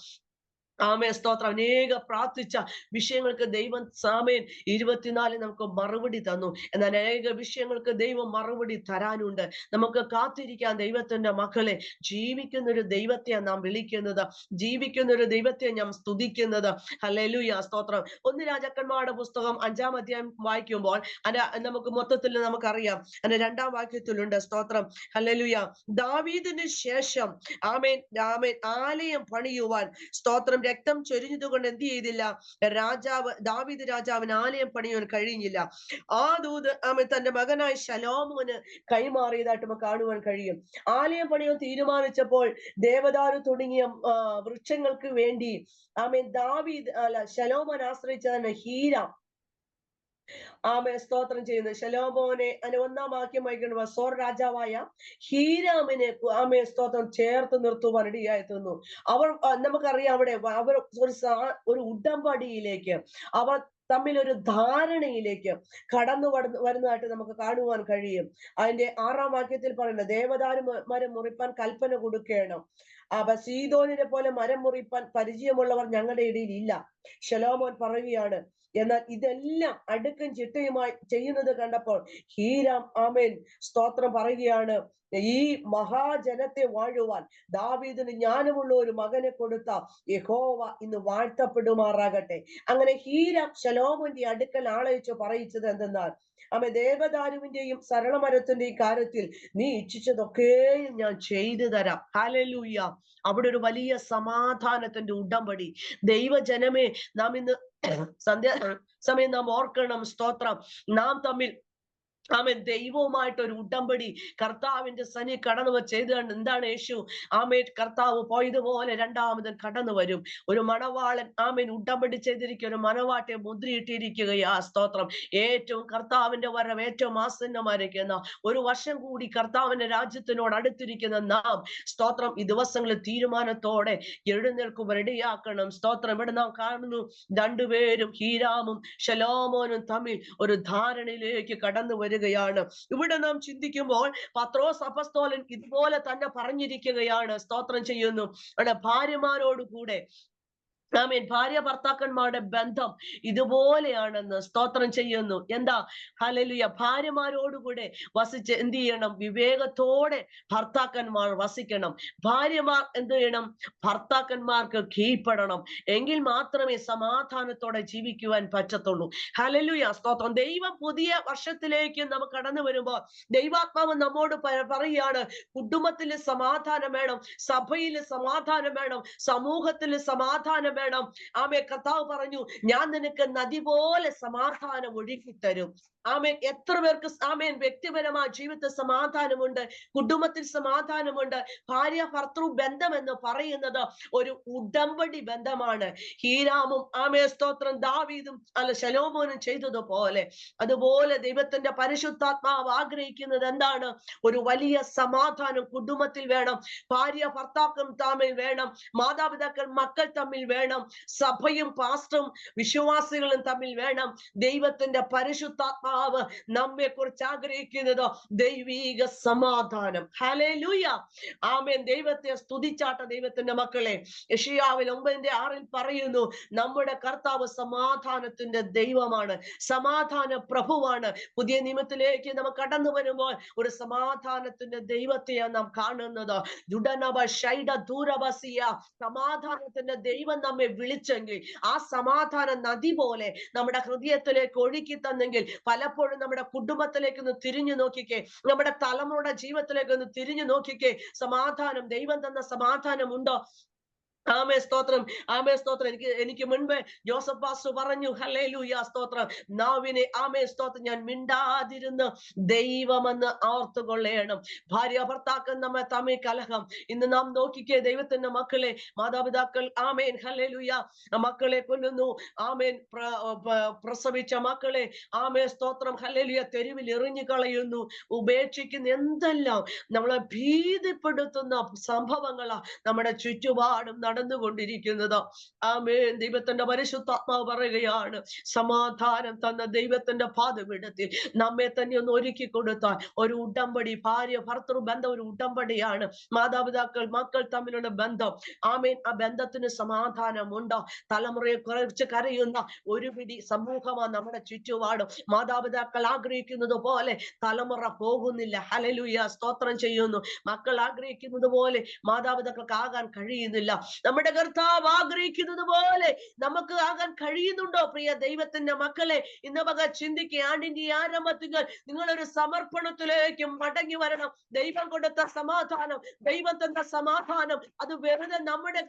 ആമേൻ, സ്തോത്രം. അനേക പ്രാർത്ഥിച്ച വിഷയങ്ങൾക്ക് ദൈവം ആമേൻ 24 നമുക്ക് മറുപടി തന്നു. എന്നാൽ അനേക വിഷയങ്ങൾക്ക് ദൈവം മറുപടി തരാനുണ്ട്. നമുക്ക് കാത്തിരിക്കാൻ ദൈവത്തിന്റെ മക്കളെ. ജീവിക്കുന്ന ഒരു ദൈവത്തെയാണ് നാം വിളിക്കുന്നത്, ജീവിക്കുന്ന ഒരു ദൈവത്തെ നാം സ്തുതിക്കുന്നത്. ഹല്ലേലൂയ, സ്തോത്രം. 1 രാജാക്കന്മാരുടെ പുസ്തകം 5-ാം അധ്യായം വായിക്കുമ്പോൾ നമുക്ക് മൊത്തത്തിൽ നമുക്കറിയാം, അതിന്റെ 2-ാം വാക്യത്തിലുണ്ട്. സ്തോത്രം. ഹല്ലേലൂയ. ദാവീദിന് ശേഷം ആമേൻ ആമേൻ ആലയം പണിയുവാൻ, സ്തോത്രം, രക്തം ചൊരിഞ്ഞത് കൊണ്ട് എന്ത് ചെയ്തില്ല? ദാവീദ് രാജാവിന് ആലയം പണിയാൻ കഴിഞ്ഞില്ല. ആ ദൂത് ആമേൻ തന്റെ മകനായ ശലോമോന് കൈമാറിയതായിട്ട് നമുക്ക് കാണുവാൻ കഴിയും. ആലയം പണിയാൻ തീരുമാനിച്ചപ്പോൾ ദേവദാരു തുടങ്ങിയ വൃക്ഷങ്ങൾക്ക് വേണ്ടി ആമേൻ ശലോമോൻ ആശ്രയിച്ചതാണ് ഹീരാം. ആമേ സ്തോത്രം ചെയ്യുന്നത്. ശലോമോനെ 1-ാം വാക്യം വായിക്കണം. സോർ രാജാവായ ഹീരാമിനെ ആമേ സ്തോത്രം ചേർത്ത് നിർത്തുവാൻ ഇടയായിത്തീർന്നു. നമുക്കറിയാം, അവിടെ അവർ ഒരു ഉടമ്പടിയിലേക്ക് അവർ തമ്മിൽ ഒരു ധാരണയിലേക്ക് കടന്നു വരുന്നതായിട്ട് നമുക്ക് കാണുവാൻ കഴിയും. അതിന്റെ 6-ാം വാക്യത്തിൽ പറയുന്നത്, ദേവദാരു മരം മുറിപ്പാൻ കൽപ്പന കൊടുക്കണം. അപ്പൊ സീദോനിനെ പോലെ മരം മുറിപ്പാൻ പരിചയമുള്ളവർ ഞങ്ങളുടെ ഇടയിൽ ഇല്ല. ശലോമോൻ പറയുകയാണ്. എന്നാൽ ഇതെല്ലാം അടുക്കും ചിട്ടയുമായി ചെയ്യുന്നത് കണ്ടപ്പോൾ ഹീരാം ആമേൻ സ്തോത്രം പറയുകയാണ്, ഈ മഹാജനത്തെ വാഴുവാൻ ദാവീദിന് ജ്ഞാനമുള്ള ഒരു മകനെ കൊടുത്ത യഹോവ ഇന്ന് വാഴ്ത്തപ്പെടുമാറാകട്ടെ. അങ്ങനെ ഹീരാം ശലോമോന്റെ അടുക്കൽ ആളയച്ചു പറയിച്ചത് എന്തെന്നാൽ, ദേവദാരുവിന്റെയും സരളമരത്തിന്റെയും കാര്യത്തിൽ നീ ഇച്ഛിച്ചതൊക്കെയും ഞാൻ ചെയ്തു തരാം. ഹല്ലേലൂയ. അവിടെ ഒരു വലിയ സമാധാനത്തിന്റെ ഉടമ്പടി. ദൈവജനമേ, നാം ഇന്ന് സന്ധ്യ സമയം നാം ഓർക്കണം. സ്തോത്രം. നാം തമ്മിൽ ദൈവവുമായിട്ട് ഒരു ഉടമ്പടി കർത്താവിന്റെ സനി കടന്നു ചെയ്ത് എന്താണ് യേശു കർത്താവ് പോയതുപോലെ രണ്ടാമത് കടന്നു വരും. ഒരു മണവാളൻ ഉടമ്പടി ചെയ്തിരിക്കുക, ഒരു മണവാട്ടെ മുദ്രയിട്ടിരിക്കുകയാ. സ്തോത്രം. ഏറ്റവും കർത്താവിന്റെ വരവ് ഏറ്റവും ആസന്നമായിരിക്കുന്ന ഒരു വർഷം കൂടി കർത്താവിന്റെ രാജ്യത്തിനോട് അടുത്തിരിക്കുന്ന നാം, സ്തോത്രം, ഈ ദിവസങ്ങളിൽ തീരുമാനത്തോടെ എഴുന്നേൽക്കും, റെഡിയാക്കണം. സ്തോത്രം. ഇവിടെ നാം കാണുന്നു, രണ്ടുപേരും ഹീരാമും ശലോമോനും തമ്മിൽ ഒരു ധാരണയിലേക്ക് കടന്നു വരും. ഇവിടെ നാം ചിന്തിക്കുമ്പോൾ പത്രോസ് അപ്പസ്തോലൻ ഇതുപോലെ തന്നെ പറഞ്ഞിരിക്കുകയാണ്. സ്തോത്രം ചെയ്യുന്നു. ഭാര്യമാരോടുകൂടെ ഭാര്യ ഭർത്താക്കന്മാരുടെ ബന്ധം ഇതുപോലെയാണെന്ന് സ്തോത്രം ചെയ്യുന്നു. എന്താ? ഹല്ലേലൂയ. ഭാര്യമാരോടുകൂടെ വസിച്ച് എന്ത് ചെയ്യണം? വിവേകത്തോടെ ഭർത്താക്കന്മാർ വസിക്കണം. ഭാര്യമാർ എന്ത് ചെയ്യണം? ഭർത്താക്കന്മാർക്ക് കീഴ്പ്പെടണം. എങ്കിൽ മാത്രമേ സമാധാനത്തോടെ ജീവിക്കുവാൻ പറ്റത്തുള്ളൂ. ഹല്ലേലൂയ. സ്തോത്രം. ദൈവം പുതിയ വർഷത്തിലേക്ക് നമുക്ക് കടന്നു വരുമ്പോൾ ദൈവാത്മാവ് നമ്മോട് പറയുകയാണ്, കുടുംബത്തിൽ സമാധാനം വേണം, സഭയിൽ സമാധാനം വേണം, സമൂഹത്തിൽ സമാധാനം വേണം. കർത്താവ് പറഞ്ഞു, ഞാൻ നിനക്ക് നദി പോലെ സമാധാനം ഒഴുകിത്തരും. എത്ര പേർക്ക് വ്യക്തിപരമായ ജീവിതത്തിൽ സമാധാനമുണ്ട്, കുടുംബത്തിൽ സമാധാനമുണ്ട്. ഭാര്യ ഭർത്തൃ ബന്ധം എന്ന് പറയുന്നത് ഒരു ഉടമ്പടി ബന്ധമാണ്. ഹീരാമും സ്തോത്രം ദാവീദും ശലോമോനും ചെയ്തതുപോലെ, അതുപോലെ ദൈവത്തിന്റെ പരിശുദ്ധാത്മാവ് ആഗ്രഹിക്കുന്നത് എന്താണ്? ഒരു വലിയ സമാധാനം കുടുംബത്തിൽ വേണം, ഭാര്യ ഭർത്താക്കൾ തമ്മിൽ വേണം, മാതാപിതാക്കൾ മക്കൾ തമ്മിൽ വേണം, സഭയും പാസ്റ്ററും വിശ്വാസികളും തമ്മിൽ വേണം. ദൈവത്തിന്റെ പരിശുദ്ധാത്മാവ് നമ്മെ കുറിച്ച് ആഗ്രഹിക്കുന്നത് ദൈവീക സമാധാനം. ഹല്ലേലൂയ. ദൈവത്തെ സ്തുതിച്ചാട്ട ദൈവത്തിന്റെ മക്കളെ. യെശയ്യാവിൽ 9:6 പറയുന്നു, നമ്മുടെ കർത്താവ് സമാധാനത്തിന്റെ ദൈവമാണ്, സമാധാന പ്രഭുവാണ്. പുതിയ നിയമത്തിലേക്ക് നാം കടന്നു വരുമ്പോൾ ഒരു സമാധാനത്തിന്റെ ദൈവത്തെയാണ് നാം കാണുന്നത്. സമാധാനത്തിന്റെ ദൈവം നമ്മെ വിളിച്ചെങ്കിൽ, ആ സമാധാന നദി പോലെ നമ്മുടെ ഹൃദയത്തിലേക്ക് ഒഴുക്കി തന്നെങ്കിൽ, പലപ്പോഴും നമ്മുടെ കുടുംബത്തിലേക്ക് ഒന്ന് തിരിഞ്ഞു നോക്കിക്കേ, നമ്മുടെ തലമുറയുടെ ജീവിതത്തിലേക്ക് ഒന്ന് തിരിഞ്ഞു നോക്കിക്കേ. സമാധാനം, ദൈവം തന്ന സമാധാനം ഉണ്ടോ? സ്തോത്രം. സ്തോത്രം. എനിക്ക് മുൻപ് ജോസഫ് പാസ്റ്റർ പറഞ്ഞു, ഹല്ലേലൂയ, സ്തോത്രം, നാവിനെ സ്തോത്രം ഞാൻ മിണ്ടാതിരുന്ന് ദൈവമെന്ന് ഓർത്തുകൊള്ളണം. ഭാര്യ ഭർത്താക്കൾ നമ്മെ തമ്മിൽ കലഹം. ഇന്ന് നാം നോക്കിക്കേ, ദൈവത്തിന്റെ മക്കളെ, മാതാപിതാക്കൾ ഹല്ലേലൂയ മക്കളെ കൊല്ലുന്നു. പ്രസവിച്ച മക്കളെ സ്തോത്രം ഹല്ലേലൂയ തെരുവിൽ എറിഞ്ഞു കളയുന്നു, ഉപേക്ഷിക്കുന്ന. എന്തെല്ലാം നമ്മളെ ഭീതിപ്പെടുത്തുന്ന സംഭവങ്ങളാ നമ്മുടെ ചുറ്റുപാടും നടന്നുകൊണ്ടിരിക്കുന്നത്. ദൈവത്തിന്റെ പരിശുദ്ധാത്മാവ് പറയുകയാണ്, സമാധാനം തന്ന ദൈവത്തിന്റെ പാദപീഠത്തിൽ നമ്മെ തന്നെ ഒന്ന് ഒരുക്കി കൊടുത്താൽ ഒരു ഉടമ്പടി, ഭാര്യ ഭർത്തൃ ബന്ധം ഒരു ഉടമ്പടിയാണ്. മാതാപിതാക്കൾ മക്കൾ തമ്മിലുള്ള ബന്ധം. ആ ബന്ധത്തിന് സമാധാനമുണ്ടോ? തലമുറയെ കുറിച്ച് കരയുന്ന ഒരു പിടി സമൂഹമാണ് നമ്മുടെ ചുറ്റുപാടും. മാതാപിതാക്കൾ ആഗ്രഹിക്കുന്നത് പോലെ തലമുറ പോകുന്നില്ല. ഹല്ലേലൂയ, സ്തോത്രം ചെയ്യുന്നു. മക്കൾ ആഗ്രഹിക്കുന്നത് പോലെ മാതാപിതാക്കൾക്ക് ആകാൻ കഴിയുന്നില്ല. നമ്മുടെ കർത്താവ് ആഗ്രഹിക്കുന്നത് പോലെ നമുക്ക് ആകാൻ കഴിയുന്നുണ്ടോ? പ്രിയ ദൈവത്തിന്റെ മക്കളെ, ഇന്ന് മകൾ ചിന്തിക്കുക. ആണ്ടിന്റെ ആരംഭത്തിൽ നിങ്ങളൊരു സമർപ്പണത്തിലേക്ക് മടങ്ങി വരണം. ദൈവം കൊടുത്ത സമാധാനം, ദൈവം തന്ന സമാധാനം അത് വെറുതെ നമ്മുടെ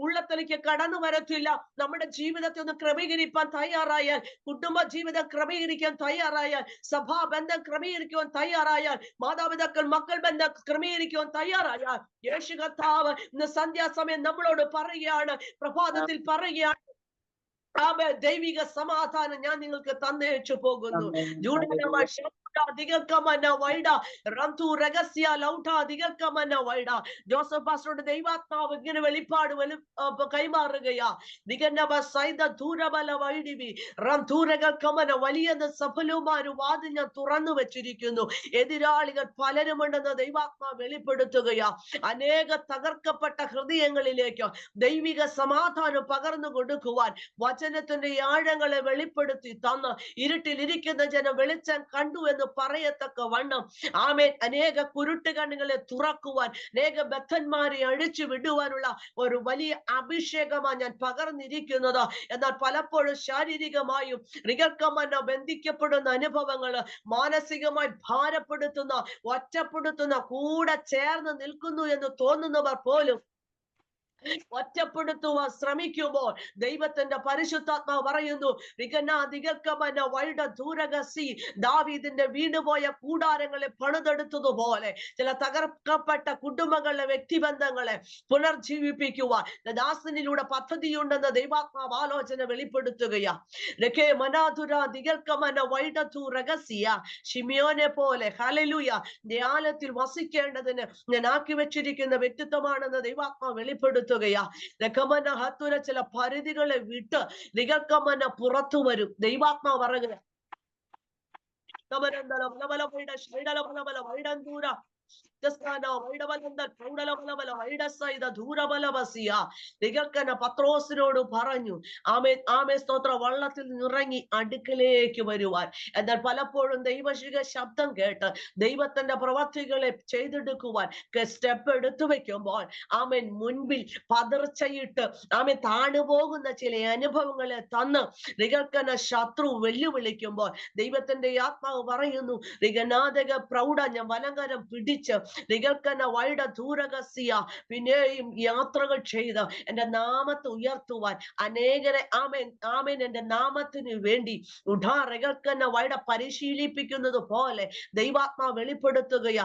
ഉള്ളത്തിലേക്ക് കടന്നു വരത്തില്ല. നമ്മുടെ ജീവിതത്തെ ഒന്ന് ക്രമീകരിക്കാൻ തയ്യാറായാൽ, കുടുംബ ജീവിതം ക്രമീകരിക്കാൻ തയ്യാറായാൽ, സഭാബന്ധം ക്രമീകരിക്കുവാൻ തയ്യാറായാൽ, മാതാപിതാക്കൾ മക്കൾ ബന്ധം ക്രമീകരിക്കുവാൻ തയ്യാറായാൽ, യേശു കർത്താവ് ഇന്ന് സന്ധ്യാസമയം നമ്മളോട് പറയുകയാണ്, പ്രഭാതത്തിൽ പറയുകയാണ്, ദൈവിക സമാധാനം ഞാൻ നിങ്ങൾക്ക് തന്നേച്ചു പോകുന്നു. ജോസഫ് പാസ്റ്ററുടെ ദൈവാത്മാവ് ഇങ്ങനെ വെളിപ്പാട് കൈമാറുകയാ. വലിയ സഫലവുമായ വാതിൽ ഞാൻ തുറന്നു വെച്ചിരിക്കുന്നു. എതിരാളികൾ പലരുമുണ്ടെന്ന് ദൈവാത്മാവ് വെളിപ്പെടുത്തുകയാ. അനേക തകർക്കപ്പെട്ട ഹൃദയങ്ങളിലേക്ക് ദൈവിക സമാധാനം പകർന്നു കൊടുക്കുവാൻ വചനത്തിന്റെ ആഴങ്ങളെ വെളിപ്പെടുത്തി തന്ന് ഇരുട്ടിലിരിക്കുന്ന ജനം വെളിച്ചം കണ്ടു എന്ന് പറയത്തക്ക വണ്ണം ആമേൻ അനേക കുരുട്ട് കണ്ണുകളെ തുറക്കുവാൻ, അനേക ബദ്ധന്മാരെ അഴിച്ചു വിടുവാനുള്ള ഒരു വലിയ അഭിഷേകമാണ് ഞാൻ പകർന്നിരിക്കുന്നത്. എന്നാൽ പലപ്പോഴും ശാരീരികമായും ബന്ധിക്കപ്പെടുന്ന അനുഭവങ്ങള്, മാനസികമായി ഭാരപ്പെടുത്തുന്ന, ഒറ്റപ്പെടുത്തുന്ന, കൂടെ ചേർന്ന് നിൽക്കുന്നു എന്ന് തോന്നുന്നവർ പോലും ഒറ്റപ്പെടുത്തുവാൻ ശ്രമിക്കുമ്പോൾ ദൈവത്തിന്റെ പരിശുദ്ധാത്മാവ് പറയുന്നു, ദാവീദിന്റെ വീണുപോയ കൂടാരങ്ങളെ പണിതെടുത്തതുപോലെ ചില തകർക്കപ്പെട്ട കുടുംബങ്ങളിലെ വ്യക്തിബന്ധങ്ങളെ പുനർജീവിപ്പിക്കുവാൻ ദാസനിലൂടെ പദ്ധതിയുണ്ടെന്ന് ദൈവാത്മാവ് ആലോചന വെളിപ്പെടുത്തുകയാ. ഷിമിയോനെ പോലെ ഹല്ലേലൂയ ധ്യാനത്തിൽ വസിക്കേണ്ടതിന് ഞാൻ ആക്കി വെച്ചിരിക്കുന്ന വ്യക്തിത്വമാണെന്ന് ദൈവാത്മാവ് വെളിപ്പെടുത്തുക. ചില പരിധികളെ വിട്ട് നികൾക്കമന പുറത്തു വരും. ദൈവാത്മാവ് പറയുക പത്രോസിനോട് പറഞ്ഞു, ആമേ സ്തോത്ര, വള്ളത്തിൽ നിന്നിറങ്ങി അടുക്കലേക്ക് വരുവാൻ. എന്നാൽ പലപ്പോഴും ദൈവശിക ശബ്ദം കേട്ട് ദൈവത്തിന്റെ പ്രവർത്തികളെ ചെയ്തെടുക്കുവാൻ സ്റ്റെപ്പ് എടുത്തു വെക്കുമ്പോൾ ആമേൻ മുൻപിൽ പതർച്ചയിട്ട് ആമേൻ താണുപോകുന്ന ചില അനുഭവങ്ങളെ തന്ന് നികൾക്കന ശത്രു വെല്ലുവിളിക്കുമ്പോൾ ദൈവത്തിന്റെ ആത്മാവ് പറയുന്നു, നിഗനാഥക പ്രൗഢ ഞാൻ വലങ്കരം പിടിച്ച് നികൾക്കന വൈഡ ദൂരകസിയ പിന്നെയും യാത്രകൾ ചെയ്ത് എന്റെ നാമത്തെ ഉയർത്തുവാൻ അനേകരെ ആമേൻ എന്റെ നാമത്തിന് വേണ്ടി ഉഡാറകൾക്കന വൈഡ പരിശീലിപ്പിക്കുന്നത് പോലെ ദൈവാത്മാവ് വെളിപ്പെടുത്തുകയാ.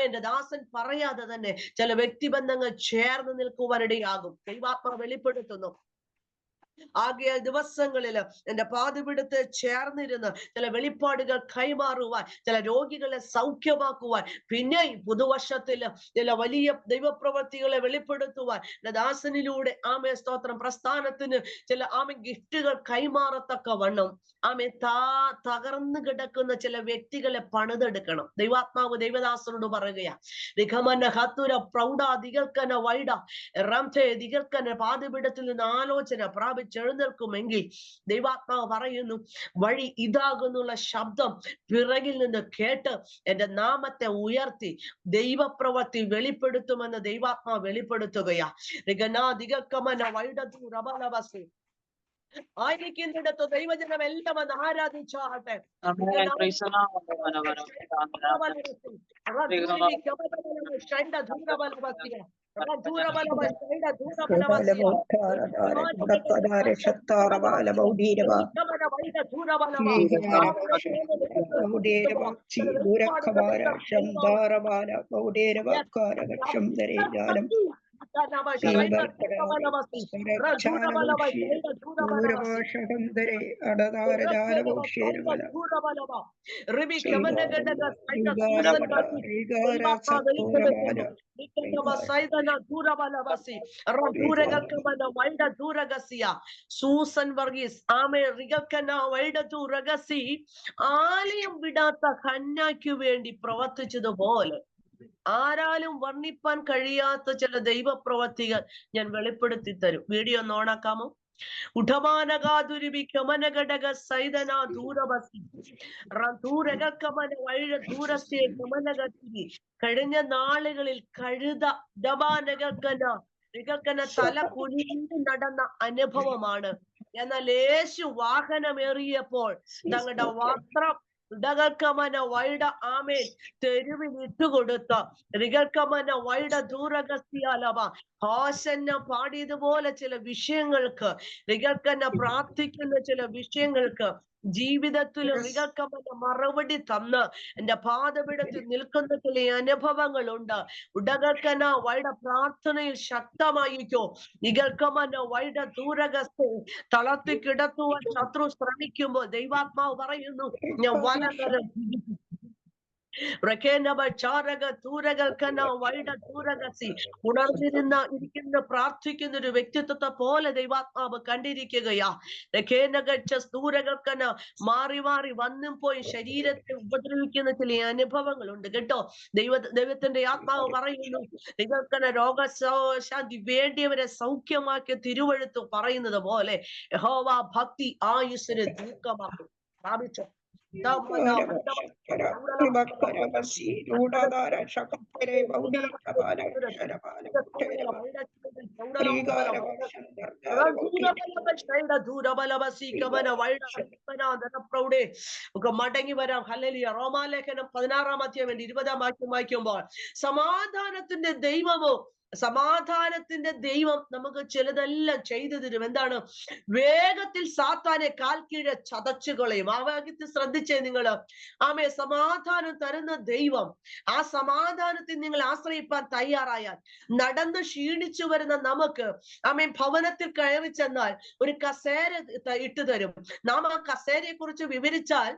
എന്റെ ദാസൻ പറയാതെ തന്നെ ചില വ്യക്തിബന്ധങ്ങൾ ചേർന്ന് നിൽക്കുവാനിടയാകും. ദൈവാത്മാവ് വെളിപ്പെടുത്തുന്നു. ആകെ ദിവസങ്ങളില് എന്റെ പാതിപിടുത്ത് ചേർന്നിരുന്ന് ചില വെളിപ്പാടുകൾ കൈമാറുവാൻ, ചില രോഗികളെ സൗഖ്യമാക്കുവാൻ, പിന്നെയും പുതുവർഷത്തില് ചില വലിയ ദൈവപ്രവൃത്തികളെ വെളിപ്പെടുത്തുവാൻ ദാസനിലൂടെ ആമേ സ്തോത്രം പ്രസ്ഥാനത്തിന് ചില ഗിഫ്റ്റുകൾ കൈമാറത്തക്ക വണ്ണം തകർന്നു കിടക്കുന്ന ചില വ്യക്തികളെ പണിതെടുക്കണം. ദൈവാത്മാവ് ദൈവദാസനോട് പറയുകയാ, പാതിപിടത്തിൽ നിന്ന് ആലോചന പ്രാപിച്ചെഴുന്നേൽക്കുമെങ്കിൽ ദൈവാത്മാവ് പറയുന്നു, വഴി ഇതാകുന്നുള്ള ശബ്ദം പിറകിൽ നിന്ന് കേട്ട് എന്റെ നാമത്തെ ഉയർത്തി ദൈവപ്രവൃത്തി വെളിപ്പെടുത്തുമെന്ന് ദൈവാത്മാവ് വെളിപ്പെടുത്തുകയാ. ആയിരിക്കുന്നിടത്ത് ദൈവജനം എല്ലാം ഒന്ന് ആരാധിച്ചാകട്ടെ. സൂസൻ വർഗീസ് ആലയം വിടാത്ത കന്യായ്ക്കു വേണ്ടി പ്രവർത്തിച്ചതുപോലെ ആരാലും വർണ്ണിപ്പാൻ കഴിയാത്ത ചില ദൈവപ്രവർത്തികൾ ഞാൻ വെളിപ്പെടുത്തി തരും. വീഡിയോ ഒന്ന് ഓണാക്കാമോ? കഴിഞ്ഞ നാളുകളിൽ തല കുനിഞ്ഞു നടന്ന അനുഭവമാണ്. എന്നാൽ യേശു വാഹനമേറിയപ്പോൾ തങ്ങളുടെ വസ്ത്രം തെരുവിൽ ഇട്ടുകൊടുത്ത ഹാസന്ന പാടിയതുപോലെ ചില വിഷയങ്ങൾക്ക് പ്രാർത്ഥിക്കുന്ന ചില വിഷയങ്ങൾക്ക് ജീവിതത്തിലും നികൾക്കവന്റെ മറുപടി തന്ന് എന്റെ പാദപീഠത്തിൽ നിൽക്കുന്ന ചില അനുഭവങ്ങളുണ്ട്. ഉടകൾക്കന വൈഡ പ്രാർത്ഥനയിൽ ശക്തമായിക്കോ. നികൾക്കമന വൈഡ ദൂരകസ്ഥ തളർത്തി കിടത്തുവാൻ ശത്രു ശ്രമിക്കുമ്പോൾ ദൈവാത്മാവ് പറയുന്നു, ഞാൻ വലകരം ഉണർന്നിരുന്ന ഇരിക്കുന്ന പ്രാർത്ഥിക്കുന്ന ഒരു വ്യക്തിത്വത്തെ പോലെ ദൈവാത്മാവ് കണ്ടിരിക്കുകയാ. ദൂരകൽക്കന മാറി മാറി വന്നും പോയി ശരീരത്തെ ഉപദ്രവിക്കുന്ന ചില അനുഭവങ്ങളുണ്ട് കേട്ടോ. ദൈവത്തിന്റെ ആത്മാവ് പറയുന്നു, നിങ്ങൾക്കന രോഗശാന്തി വേണ്ടിയവരെ സൗഖ്യമാക്കിയ തിരുവഴുത്ത് പറയുന്നത് പോലെ യഹോവ ഭക്തി ആയുസ്സിന് ദീർഘമാക്കും. പ്രാപിച്ചോ? മടങ്ങി വരാം. ഹല്ലേലൂയ. റോമാലേഖനം 16-ാം അധ്യായം 20-ാം വാക്യം വായിക്കുമ്പോൾ സമാധാനത്തിന്റെ ദൈവമോ, സമാധാനത്തിന്റെ ദൈവം നമുക്ക് ചിലതെല്ലാം ചെയ്തു തരും. എന്താണ്? വേഗത്തിൽ സാത്താനെ കാൽ കീഴെ ചതച്ചു കളയും. ആ വാക്യത്തിൽ ശ്രദ്ധിച്ചേ നിങ്ങള്. ആമേ, സമാധാനം തരുന്ന ദൈവം, ആ സമാധാനത്തിൽ നിങ്ങൾ ആശ്രയിപ്പാൻ തയ്യാറായാൽ, നടന്ന് ക്ഷീണിച്ചു വരുന്ന നമുക്ക് ആമേ ഭവനത്തിൽ കയറി ചെന്നാൽ ഒരു കസേര ഇട്ടു തരും. നാം ആ കസേരയെ കുറിച്ച് വിവരിച്ചാൽ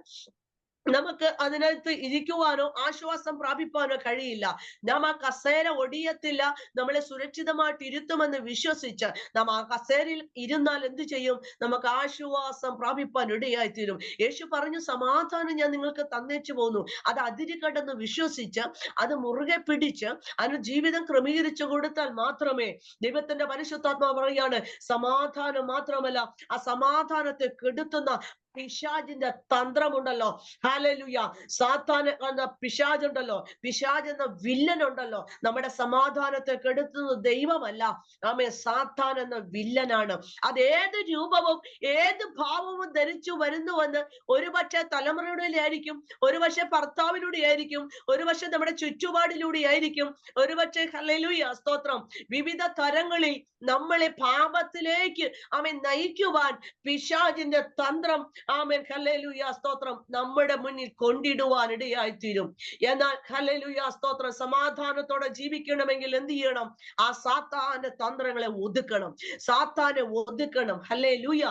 നമുക്ക് അതിനകത്ത് ഇരിക്കുവാനോ ആശ്വാസം പ്രാപിപ്പാനോ കഴിയില്ല. നാം ആ കസേര ഒടിയത്തില്ല, നമ്മളെ സുരക്ഷിതമായിട്ട് ഇരുത്തുമെന്ന് വിശ്വസിച്ച് നാം ആ കസേരയിൽ ഇരുന്നാൽ എന്ത് ചെയ്യും? നമുക്ക് ആശ്വാസം പ്രാപിപ്പാൻ ഇടയായിത്തീരും. യേശു പറഞ്ഞു, സമാധാനം ഞാൻ നിങ്ങൾക്ക് തന്നേച്ചു പോകുന്നു. അത് അതിര് കടന്ന് വിശ്വസിച്ച് അത് മുറുകെ പിടിച്ച് അതിന് ജീവിതം ക്രമീകരിച്ചു കൊടുത്താൽ മാത്രമേ, ദൈവത്തിന്റെ പരിശുദ്ധാത്മാവ് പറയാണ്, സമാധാനം മാത്രമല്ല, ആ സമാധാനത്തെ കെടുത്തുന്ന പിശാചിന്റെ തന്ത്രമുണ്ടല്ലോ, ഹല്ലേലൂയ, സാത്താൻ എന്ന പിശാചുണ്ടല്ലോ, പിശാച് എന്ന വില്ലനുണ്ടല്ലോ, നമ്മുടെ സമാധാനത്തെ കെടുത്തുന്ന ദൈവമല്ല, ആമേ, സാത്താൻ എന്ന വില്ലനാണ്. അത് ഏത് രൂപവും ഏത് ഭാവവും ധരിച്ചു വരുന്നുവെന്ന് ഒരുപക്ഷെ തലമുറയുടെ ആയിരിക്കും, ഒരുപക്ഷെ ഭർത്താവിലൂടെ ആയിരിക്കും, ഒരുപക്ഷെ നമ്മുടെ ചുറ്റുപാടിലൂടെ ആയിരിക്കും, ഒരുപക്ഷെ ഹല്ലേലൂയ സ്തോത്രം വിവിധ തരങ്ങളിൽ നമ്മളെ പാപത്തിലേക്ക് ആമേൻ നയിക്കുവാൻ പിശാചിന്റെ തന്ത്രം ആമേൻ ഹല്ലേലൂയ സ്തോത്രം നമ്മുടെ മുന്നിൽ കൊണ്ടിടുവാൻ ഇടയായിത്തീരും. എന്നാൽ ഹല്ലേലൂയ സ്തോത്രം സമാധാനത്തോടെ ജീവിക്കണമെങ്കിൽ എന്ത് ചെയ്യണം? ആ സാത്താന്റെ തന്ത്രങ്ങളെ ഒതുക്കണം, സാത്താനെ ഒതുക്കണം. ഹല്ലേലൂയ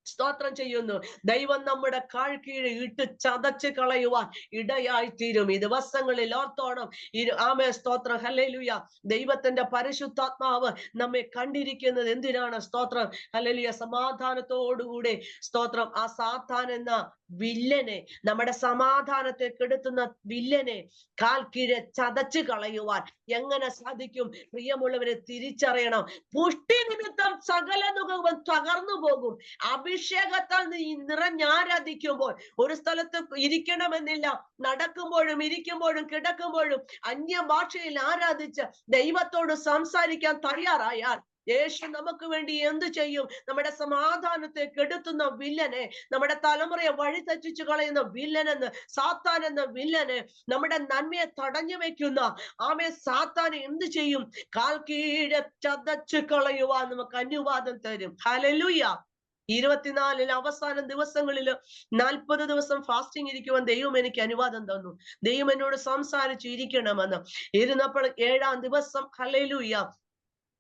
സ്തോത്രം ചെയ്യുന്നു. ദൈവം നമ്മുടെ കാൽ കീഴ് ഇട്ട് ചതച്ച് കളയുവാൻ ഇടയായിത്തീരും. ഈ ദിവസങ്ങളിൽ ഓർത്തോണം. ആമേ സ്തോത്രം ഹല്ലേലൂയ. ദൈവത്തിന്റെ പരിശുദ്ധാത്മാവ് നമ്മെ കണ്ടിരിക്കുന്നത് എന്തിനാണ്? സ്തോത്രം ഹല്ലേലൂയ. സമാധാനത്തോടുകൂടെ സ്തോത്രം ആ സാത്താൻ എന്ന വില്ലനെ, നമ്മുടെ സമാധാനത്തെ കെടുത്തുന്ന വില്ലനെ കാൽ കീഴെ ചതച്ച് കളയുവാൻ എങ്ങനെ സാധിക്കും? പ്രിയമുള്ളവരെ, തിരിച്ചറിയണം. പുഷ്ടി നിമിത്തം സകല നുകവും തകർന്നു പോകും. അഭിഷേകത്താൽ നിറഞ്ഞാരാധിക്കുമ്പോൾ ഒരു സ്ഥലത്ത് ഇരിക്കണമെന്നില്ല. നടക്കുമ്പോഴും ഇരിക്കുമ്പോഴും കിടക്കുമ്പോഴും അന്യഭാഷയിൽ ആരാധിച്ച് ദൈവത്തോട് സംസാരിക്കാൻ തയ്യാറായാൽ യേശു നമുക്ക് വേണ്ടി എന്ത് ചെയ്യും? നമ്മുടെ സമാധാനത്തെ കെടുത്തുന്ന വില്ലനെ, നമ്മുടെ തലമുറയെ വഴിതെറ്റിച്ചു കളയുന്ന വില്ലനെന്ന്, സാത്താൻ എന്ന വില്ലന്, നമ്മുടെ നന്മയെ തടഞ്ഞു വെക്കുന്ന ആമേ സാത്താനെ എന്ത് ചെയ്യും? കാൽ കീഴെ ചതച്ചു കളയുവാൻ നമുക്ക് അനുവാദം തരും. ഹല്ലേലൂയ. 24 അവസാന ദിവസങ്ങളിൽ 40 ദിവസം ഫാസ്റ്റിംഗ് ഇരിക്കുവാൻ ദൈവം എനിക്ക് അനുവാദം തന്നു. ദൈവം എന്നോട് സംസാരിച്ചു ഇരിക്കണമെന്ന്. ഇരുന്നപ്പോൾ 7-ാം ദിവസം ഹല്ലേലൂയ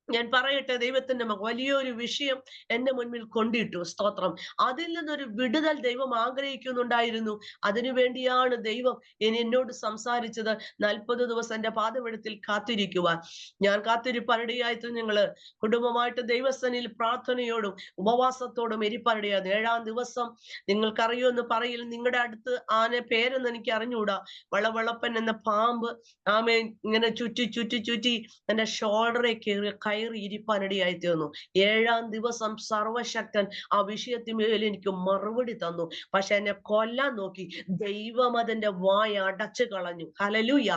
ഞാൻ പറയട്ടെ, ദൈവത്തിന്റെ വലിയൊരു വിഷയം എന്റെ മുൻപിൽ കൊണ്ടിട്ടു. സ്തോത്രം. അതിൽ നിന്നൊരു വിടുതൽ ദൈവം ആഗ്രഹിക്കുന്നുണ്ടായിരുന്നു. അതിനുവേണ്ടിയാണ് ദൈവം എന്നോട് സംസാരിച്ചത്. 40 ദിവസം എന്റെ പാദപീഠത്തിൽ കാത്തിരിക്കുവാൻ. ഞാൻ കാത്തിരിപ്പാനിടയായിട്ട് ഞങ്ങള് കുടുംബമായിട്ട് ദൈവസന്നിധിയിൽ പ്രാർത്ഥനയോടും ഉപവാസത്തോടും ഇരിപ്പാനിടയായിരുന്നു. 7-ാം ദിവസം നിങ്ങൾക്കറിയുമെന്ന് പറയിൽ, നിങ്ങളുടെ അടുത്ത് ആനെ പേരൊന്നും എനിക്ക് അറിഞ്ഞുകൂടാ, വളവളപ്പൻ എന്ന പാമ്പ് ആമേ ഇങ്ങനെ ചുറ്റി ചുറ്റി ചുറ്റി എന്റെ ഷോൾഡറെ കയറി ഇരിപ്പാനിടയായി തീർന്നു. 7-ാം ദിവസം സർവശക്തൻ ആ വിഷയത്തിന്മേൽ എനിക്ക് മറുപടി തന്നു. പക്ഷെ എന്നെ കൊല്ലാൻ നോക്കി. ദൈവം അതിന്റെ വായ അടച്ചു കളഞ്ഞു. ഹല്ലേലൂയ.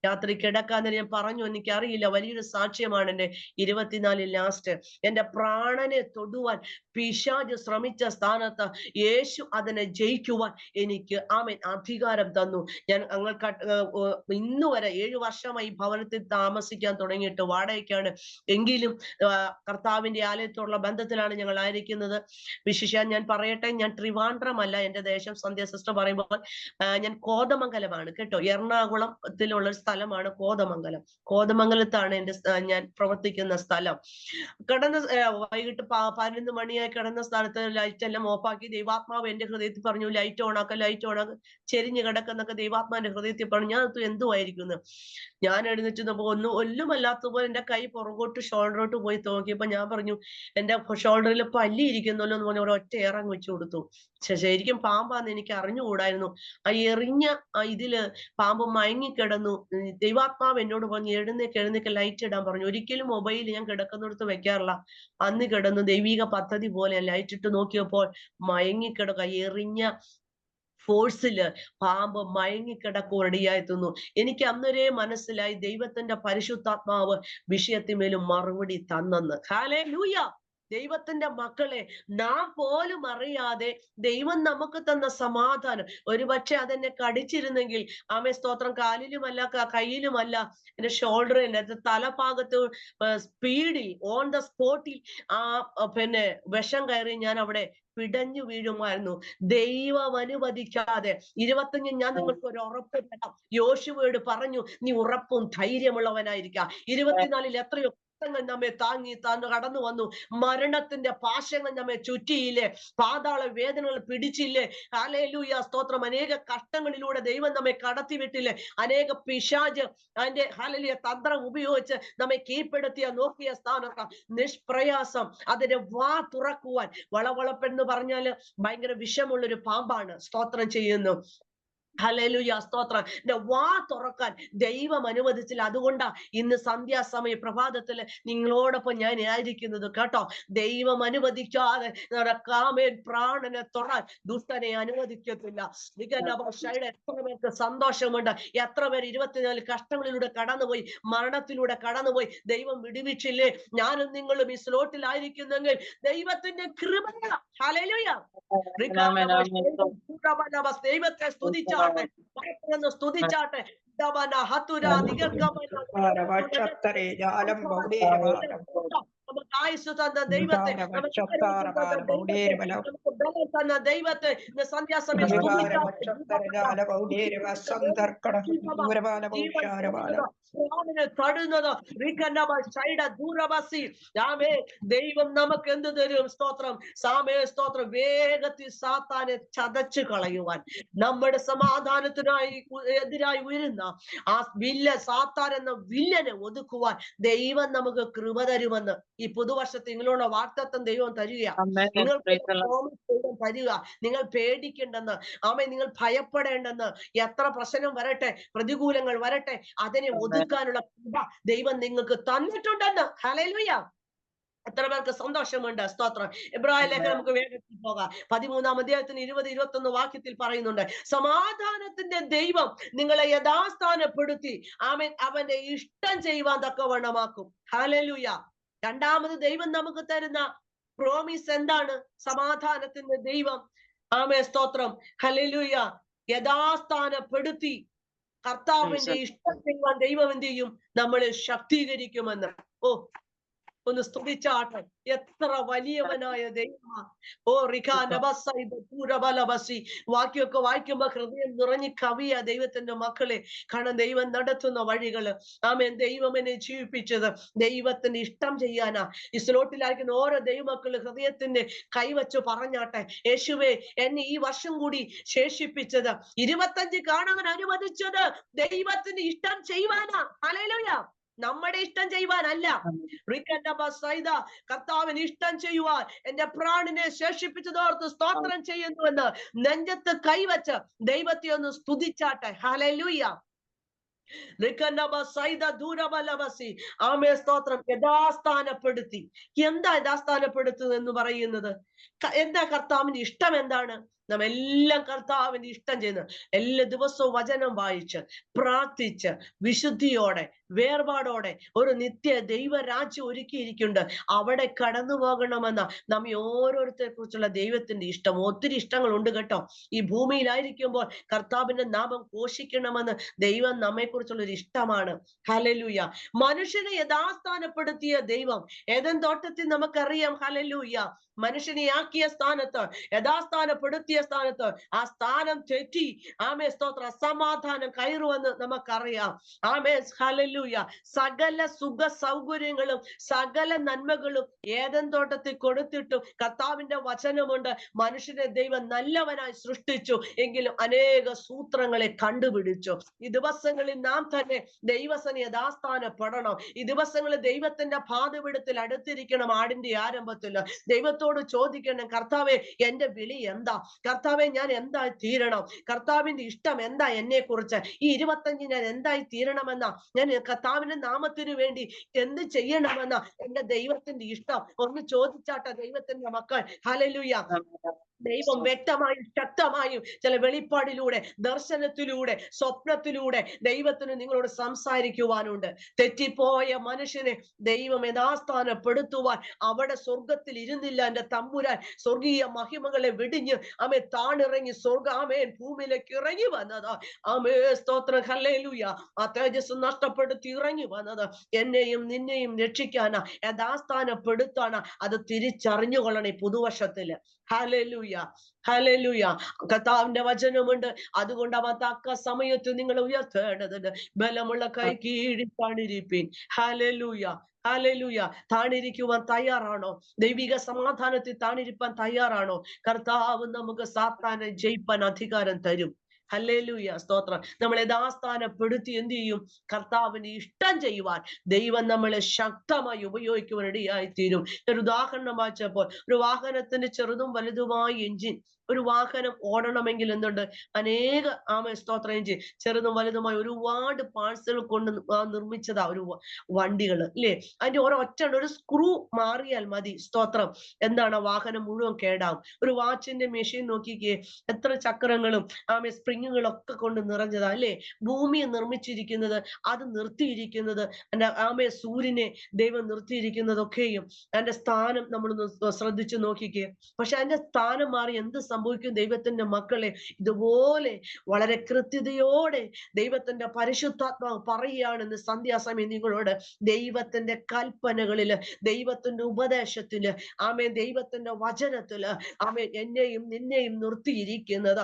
രാത്രി കിടക്കാൻ ഞാൻ പറഞ്ഞു, എനിക്കറിയില്ല, വലിയൊരു സാക്ഷ്യമാണ് എന്റെ 24 ലാസ്റ്റ്. എന്റെ പ്രാണനെ തൊടുവാൻ പിശാച് ശ്രമിച്ച സ്ഥാനത്ത് യേശു അതിനെ ജയിക്കുവാൻ എനിക്ക് ആമേൻ അധികാരം തന്നു. ഞാൻ ഇന്നുവരെ 7 വർഷമായി ഭവനത്തിൽ താമസിക്കാൻ തുടങ്ങിയിട്ട് വാടകയ്ക്കാണ്. എങ്കിൽ എങ്കിലും കർത്താവിന്റെ ആലയത്തോടുള്ള ബന്ധത്തിലാണ് ഞങ്ങൾ ആയിരിക്കുന്നത്. വിശേഷിച്ചാൽ ഞാൻ പറയട്ടെ, ഞാൻ ട്രിവാൻഡ്രമല്ല എന്റെ ദേശം. സന്ധ്യ സിസ്റ്റർ പറയുമ്പോൾ ഞാൻ കോതമംഗലമാണ് കേട്ടോ. എറണാകുളത്തിലുള്ള ഒരു സ്ഥലമാണ് കോതമംഗലം. കോതമംഗലത്താണ് ഞാൻ പ്രവർത്തിക്കുന്ന സ്ഥലം. വൈകിട്ട് 11 മണിയായി കിടന്ന സ്ഥലത്ത് ലൈറ്റ് എല്ലാം ഓഫാക്കി ദൈവാത്മാവ് എന്റെ ഹൃദയത്തിൽ പറഞ്ഞു, ലൈറ്റ് ഓണാക്ക, ലൈറ്റ് ഓണാക്ക, ചെരിഞ്ഞു കിടക്കുന്നൊക്കെ ദൈവാത്മാവിന്റെ ഹൃദയത്തിൽ പറഞ്ഞു. ഞാൻ എന്തുമായിരിക്കുന്നു. ഞാൻ എഴുന്നേറ്റ് ഒല്ലുമല്ലാത്തതുപോലെ എന്റെ കൈ പുറകോട്ട് ഷോൾഡറോട്ട് പോയി നോക്കിയപ്പോ ഞാൻ പറഞ്ഞു, എന്റെ ഷോൾഡറിൽ പല്ലി ഇരിക്കുന്നല്ലോ എന്ന് പറഞ്ഞ ഒരൊറ്റ ഇറങ്ങി വെച്ചു കൊടുത്തു. ശരിക്കും പാമ്പാന്ന് എനിക്ക് അറിഞ്ഞുകൂടായിരുന്നു. ആ എറിഞ്ഞ ഇതില് പാമ്പ് മയങ്ങിക്കിടന്നു. ദൈവാത്മാവ് എന്നോട് പറഞ്ഞു, എഴുന്നേക്ക് ലൈറ്റ് ഇടാൻ പറഞ്ഞു. ഒരിക്കലും മൊബൈൽ ഞാൻ കിടക്കുന്നിടത്ത് വെക്കാറില്ല. അന്ന് കിടന്നു ദൈവിക പദ്ധതി പോലെ ലൈറ്റ് ഇട്ട് നോക്കിയപ്പോൾ മയങ്ങിക്കിടക്ക, എറിഞ്ഞ ഫോഴ്സില് പാമ്പ് മയങ്ങിക്കിടക്കുക റെഡിയായെത്തുന്നു. എനിക്ക് അന്നേരേ മനസ്സിലായി ദൈവത്തിന്റെ പരിശുദ്ധാത്മാവ് വിഷയത്തിന്മേലും മറുപടി തന്നെന്ന്. ഹല്ലേലൂയ. ദൈവത്തിന്റെ മക്കളെ, നാം പോലും അറിയാതെ ദൈവം നമുക്ക് തന്ന സമാധാനം, ഒരുപക്ഷെ അതെന്നെ കടിച്ചിരുന്നെങ്കിൽ, ആമേ സ്തോത്രം, കാലിലുമല്ല കയ്യിലുമല്ല, എന്റെ ഷോൾഡറിൽ, എന്റെ തലഭാഗത്ത് സ്പീഡിൽ ഓൺ ദ സ്പോട്ടിൽ വിഷം കയറി ഞാൻ അവിടെ പിടഞ്ഞു വീഴുമായിരുന്നു. ദൈവം അനുവദിക്കാതെ 25 ഞാൻ നിങ്ങൾക്ക് ഒരു ഉറപ്പ് തരാം. യോശുവയോട് പറഞ്ഞു, നീ ഉറപ്പും ധൈര്യമുള്ളവനായിരിക്കാം. 24 എത്രയോ നമ്മെ താങ്ങി കടന്നു വന്നു. മരണത്തിന്റെ പാശങ്ങൾ നമ്മെ ചുറ്റിയില്ലേ, പാതാള വേദനകൾ പിടിച്ചില്ലേ. ഹല്ലേലൂയ സ്തോത്രം. അനേക കഷ്ടങ്ങളിലൂടെ ദൈവം നമ്മെ കടത്തിവിട്ടില്ലേ. അനേക പിശാച് അതിന്റെ ഹല്ലേലൂയ തന്ത്രം ഉപയോഗിച്ച് നമ്മെ കീഴ്പ്പെടുത്തിയ നോക്കിയ സ്ഥാനത്ത് നിഷ്പ്രയാസം അതിന്റെ വാ തുറക്കുവാൻ, വളവളപ്പെന്ന് പറഞ്ഞാല് ഭയങ്കര വിഷമുള്ളൊരു പാമ്പാണ്. സ്തോത്രം ചെയ്യുന്നു. ഹല്ലേലൂയ സ്തോത്രം. വാ തുറക്കാൻ ദൈവം അനുവദിച്ചില്ല. അതുകൊണ്ടാ ഇന്ന് സന്ധ്യാസമയ പ്രഭാതത്തില് നിങ്ങളോടൊപ്പം ഞാൻ ആയിരിക്കുന്നത് കേട്ടോ. ദൈവം അനുവദിക്കാതെ നടക്കാമേൻ പ്രാണനെ തൊടാൻ ദുഷ്ടനെ അനുവദിക്കത്തില്ല. എത്ര പേർക്ക് സന്തോഷമുണ്ട്. എത്ര പേർ 24 കഷ്ടങ്ങളിലൂടെ കടന്നുപോയി, മരണത്തിലൂടെ കടന്നുപോയി. ദൈവം വിടുവിച്ചില്ലേ. ഞാനും നിങ്ങളും ഈ സ്ലോട്ടിലായിരിക്കുന്നെങ്കിൽ ദൈവത്തിന്റെ കൃപ. ഹല്ലേലൂയ. ദൈവത്തെ സ്തുതിച്ചാട്ടെ, സ്തുതിച്ചാട്ടെ. നമുക്ക് ആയുസ് തന്ന ദൈവത്തെ, തന്ന ദൈവത്തെ സന്ധ്യാസമയം ദൈവം നമുക്ക് എന്ത് തരും? സ്തോത്രം. സ്തോത്രം. വേഗത്തിൽ സാത്താനെ ചതച്ചു കളയുവാൻ, നമ്മുടെ സമാധാനത്തിനായി എതിരായി ഉയരുന്ന ആ സാത്താൻ എന്ന വില്ലനെ ഒതുക്കുവാൻ ദൈവം നമുക്ക് കൃപ തരുമെന്ന് ഈ പുതുവർഷത്തെ നിങ്ങളുടെ വാഗ്ദത്തം ദൈവം തരിക. നിങ്ങൾക്ക് ദൈവം തരിക. നിങ്ങൾ പേടിക്കേണ്ടെന്ന്, നിങ്ങൾ ഭയപ്പെടേണ്ടെന്ന്. എത്ര പ്രശ്നം വരട്ടെ, പ്രതികൂലങ്ങൾ വരട്ടെ, അതിനെ ഒതുക്കാനുള്ള കൃപ ദൈവം നിങ്ങൾക്ക് തന്നിട്ടുണ്ടെന്ന്. ഹല്ലേലൂയ. എത്ര പേർക്ക് സന്തോഷമുണ്ട്? സ്തോത്രം. എബ്രായ ലേഖനം നമുക്ക് വേഗത്തിൽ പോകാം. 13-ാം അധ്യായത്തിന് 20-21 വാക്യത്തിൽ പറയുന്നുണ്ട്, സമാധാനത്തിന്റെ ദൈവം നിങ്ങളെ യഥാസ്ഥാനപ്പെടുത്തി അവന്റെ ഇഷ്ടം ചെയ്യുവാൻ തക്കവണ്ണമാക്കും. ഹല്ലേലൂയ. രണ്ടാമത് ദൈവം നമുക്ക് തരുന്ന പ്രോമിസ് എന്താണ്? സമാധാനത്തിന്റെ ദൈവം സ്തോത്രം. ഹല്ലേലൂയ. യഥാസ്ഥാനപ്പെടുത്തി കർത്താവിന്റെ ഇഷ്ടം ചെയ്യുവാൻ ദൈവം എന്ത് ചെയ്യും? നമ്മളെ ശക്തീകരിക്കുമെന്ന്. ഒന്ന് സ്തുതിച്ചാട്ടെ. എത്ര വലിയവനായ ദൈവമാണ്. വാക്യമൊക്കെ വായിക്കുമ്പോ ഹൃദയം നിറഞ്ഞു കവിയ ദൈവത്തിന്റെ മക്കളെ. കാരണം ദൈവം നടത്തുന്ന വഴികള്, ദൈവം എന്നെ ജീവിപ്പിച്ചത് ദൈവത്തിന്റെ ഇഷ്ടം ചെയ്യാനാ. ഈ സ്ലോട്ടിലായിരിക്കുന്ന ഓരോ ദൈവമക്കള് ഹൃദയത്തിന്റെ കൈവച്ച് പറഞ്ഞാട്ടെ, യേശുവേ, എന്നെ ഈ വർഷം കൂടി ശേഷിപ്പിച്ചത് 25 കാണാൻ അനുവദിച്ചത് ദൈവത്തിന്റെ ഇഷ്ടം ചെയ്യുവാനാ. ഹല്ലേലൂയ. നമ്മുടെ ഇഷ്ടം ചെയ്യുവാനല്ല. കർത്താവിന് ഇഷ്ടം ചെയ്യുവാൻ എന്റെ പ്രാണനെ ശേഷിപ്പിച്ചതോർത്ത് സ്തോത്രം ചെയ്യുന്നുവെന്ന് നെഞ്ചത്ത് കൈവച്ച് ദൈവത്തെ ഒന്ന് സ്തുതിച്ചാട്ടെ. ഹല്ലേലൂയ. സ്തോത്രം. യഥാസ്ഥാനപ്പെടുത്തി. എന്താ യഥാസ്ഥാനപ്പെടുത്തുന്നത് എന്ന് പറയുന്നത്? എന്താ കർത്താവിന്റെ ഇഷ്ടം? എന്താണ്? നാം എല്ലാം കർത്താവിന്റെ ഇഷ്ടം ചെയ്യുന്നു. എല്ലാ ദിവസവും വചനം വായിച്ച് പ്രാർത്ഥിച്ച് വിശുദ്ധിയോടെ വേർപാടോടെ ഒരു നിത്യ ദൈവരാജ്യം ഒരുക്കിയിരിക്കുന്നുണ്ട്. അവിടെ കടന്നു പോകണമെന്ന നമ്മെ ഓരോരുത്തരെ കുറിച്ചുള്ള ദൈവത്തിന്റെ ഇഷ്ടം. ഒത്തിരി ഇഷ്ടങ്ങളുണ്ട് കേട്ടോ. ഈ ഭൂമിയിലായിരിക്കുമ്പോൾ കർത്താവിന്റെ നാമം ഘോഷിക്കണമെന്ന് ദൈവം നമ്മെ കുറിച്ചുള്ള ഒരു ഇഷ്ടമാണ്. ഹല്ലേലൂയ. മനുഷ്യനെ യഥാസ്ഥാനപ്പെടുത്തിയ ദൈവം ഏദൻ തോട്ടത്തിൽ നമുക്കറിയാം. ഹല്ലേലൂയ. മനുഷ്യനെ ആക്കിയ സ്ഥാനത്ത്, യഥാസ്ഥാനപ്പെടുത്തിയ സ്ഥാനത്ത് ആ സ്ഥാനം തെറ്റി ആമേ സ്തോത്ര അസമാധാനം കയറുമെന്ന് നമുക്കറിയാം. ആമേ ഹല്ലേലൂയ. സകല സുഖ സൗകര്യങ്ങളും സകല നന്മകളും ഏദൻ തോട്ടത്തിൽ കൊടുത്തിട്ടും കർത്താവിന്റെ വചനമുണ്ട്, മനുഷ്യനെ ദൈവം നല്ലവനായി സൃഷ്ടിച്ചു, എങ്കിലും അനേക സൂത്രങ്ങളെ കണ്ടുപിടിച്ചു. ഈ ദിവസങ്ങളിൽ നാം തന്നെ ദൈവസനെ യഥാസ്ഥാനപ്പെടണം. ഈ ദിവസങ്ങളിൽ ദൈവത്തിന്റെ പാതപിടത്തിൽ അടുത്തിരിക്കണം. ആടിന്റെ ആരംഭത്തിൽ ദൈവത്തോട് ചോദിക്കണം, കർത്താവെ എന്റെ വിളി എന്താ? കർത്താവെ ഞാൻ എന്തായി തീരണം? കർത്താവിന്റെ ഇഷ്ടം എന്താ എന്നെ കുറിച്ച്? ഈ 25 ഞാൻ എന്തായി തീരണമെന്ന, ഞാൻ കർത്താവിന്റെ നാമത്തിനു വേണ്ടി എന്ത് ചെയ്യണമെന്ന എന്റെ ദൈവത്തിന്റെ ഇഷ്ടം ഒന്ന് ചോദിച്ചാട്ടെ ദൈവത്തിന്റെ മക്കൾ. ഹല്ലേലൂയ. ദൈവം വ്യക്തമായും ശക്തമായും ചില വെളിപ്പാടിലൂടെ, ദർശനത്തിലൂടെ, സ്വപ്നത്തിലൂടെ ദൈവത്തിന് നിങ്ങളോട് സംസാരിക്കുവാനുണ്ട്. തെറ്റിപ്പോയ മനുഷ്യനെ ദൈവം യഥാസ്ഥാനപ്പെടുത്തുവാൻ അവിടെ സ്വർഗത്തിൽ ഇരുന്നില്ല എന്റെ തമ്പുരാൻ. സ്വർഗീയ മഹിമകളെ വെടിഞ്ഞ് ആമേ താണിറങ്ങി ആമേൻ ഭൂമിയിലേക്ക് ഇറങ്ങി വന്നത്. ആമേ സ്തോത്രം. ഹല്ലേലൂയ. ആ തേജസ് നഷ്ടപ്പെടുത്തി ഇറങ്ങി വന്നത് എന്നെയും നിന്നെയും രക്ഷിക്കാനാ, യഥാസ്ഥാനപ്പെടുത്താനാ. അത് തിരിച്ചറിഞ്ഞുകൊള്ളണേ പുതുവർഷത്തില്. ഹല്ലേലൂയ. ഹല്ലേലൂയ. കർത്താവിന്റെ വചനമുണ്ട്, അതുകൊണ്ട് അവൻ തക്ക സമയത്ത് നിങ്ങളെ ഉയർത്തേണ്ടതുണ്ട്. ബലമുള്ള കൈ കീഴി താണിരിപ്പീൻ. ഹല്ലേലൂയ. ഹല്ലേലൂയ. താണിരിക്കുവാൻ തയ്യാറാണോ? ദൈവിക സമാധാനത്തിൽ താണിരിപ്പാൻ തയ്യാറാണോ? കർത്താവ് നമുക്ക് സാത്താനെ ജയിപ്പാൻ അധികാരം തരും. ഹല്ലേലൂയ. സ്തോത്രം. നമ്മളെ യഥാസ്ഥാനപ്പെടുത്തി എന്ത് ചെയ്യും? കർത്താവിന് ഇഷ്ടം ചെയ്യുവാൻ ദൈവം നമ്മളെ ശക്തമായി ഉപയോഗിക്കുവാൻ ഇടയായി തീരും. ഒരു ഉദാഹരണം വായിച്ചപ്പോൾ, ഒരു വാഹനത്തിന് ചെറുതും വലുതുമായ എഞ്ചിൻ, ഒരു വാഹനം ഓടണമെങ്കിൽ എന്തുണ്ട്? അനേക സ്തോത്ര എഞ്ചിൻ, ചെറുതും വലുതുമായ ഒരുപാട് പാഴ്സലുകൾ കൊണ്ട് നിർമ്മിച്ചതാ ഒരു വണ്ടികൾ അല്ലേ? അതിന്റെ ഒരൊറ്റ ഒരു സ്ക്രൂ മാറിയാൽ മതി. സ്തോത്രം. എന്താണ്? വാഹനം മുഴുവൻ കേടാവും. ഒരു വാച്ചിന്റെ മെഷീൻ നോക്കിക്കേ, എത്ര ചക്രങ്ങളും സ്പ്രിങ്ങുകളൊക്കെ കൊണ്ട് നിറഞ്ഞതാ അല്ലേ? ഭൂമിയെ നിർമ്മിച്ചിരിക്കുന്നത്, അത് നിർത്തിയിരിക്കുന്നത്, സൂര്യനെ ദൈവം നിർത്തിയിരിക്കുന്നതൊക്കെയും അതിന്റെ സ്ഥാനം നമ്മളൊന്ന് ശ്രദ്ധിച്ചു നോക്കിക്കേ. പക്ഷെ അതിന്റെ സ്ഥാനം മാറി എന്ത് സംഭവിക്കും? ദൈവത്തിന്റെ മക്കളെ, ഇതുപോലെ വളരെ കൃത്യതയോടെ ദൈവത്തിന്റെ പരിശുദ്ധാത്മാവ് പറയുകയാണെന്ന് സന്ധ്യാസമയം നിങ്ങളോട്. ദൈവത്തിന്റെ കൽപ്പനകളില്, ദൈവത്തിന്റെ ഉപദേശത്തില്, ദൈവത്തിന്റെ വചനത്തില് എന്നെയും നിന്നെയും നിർത്തിയിരിക്കുന്നത്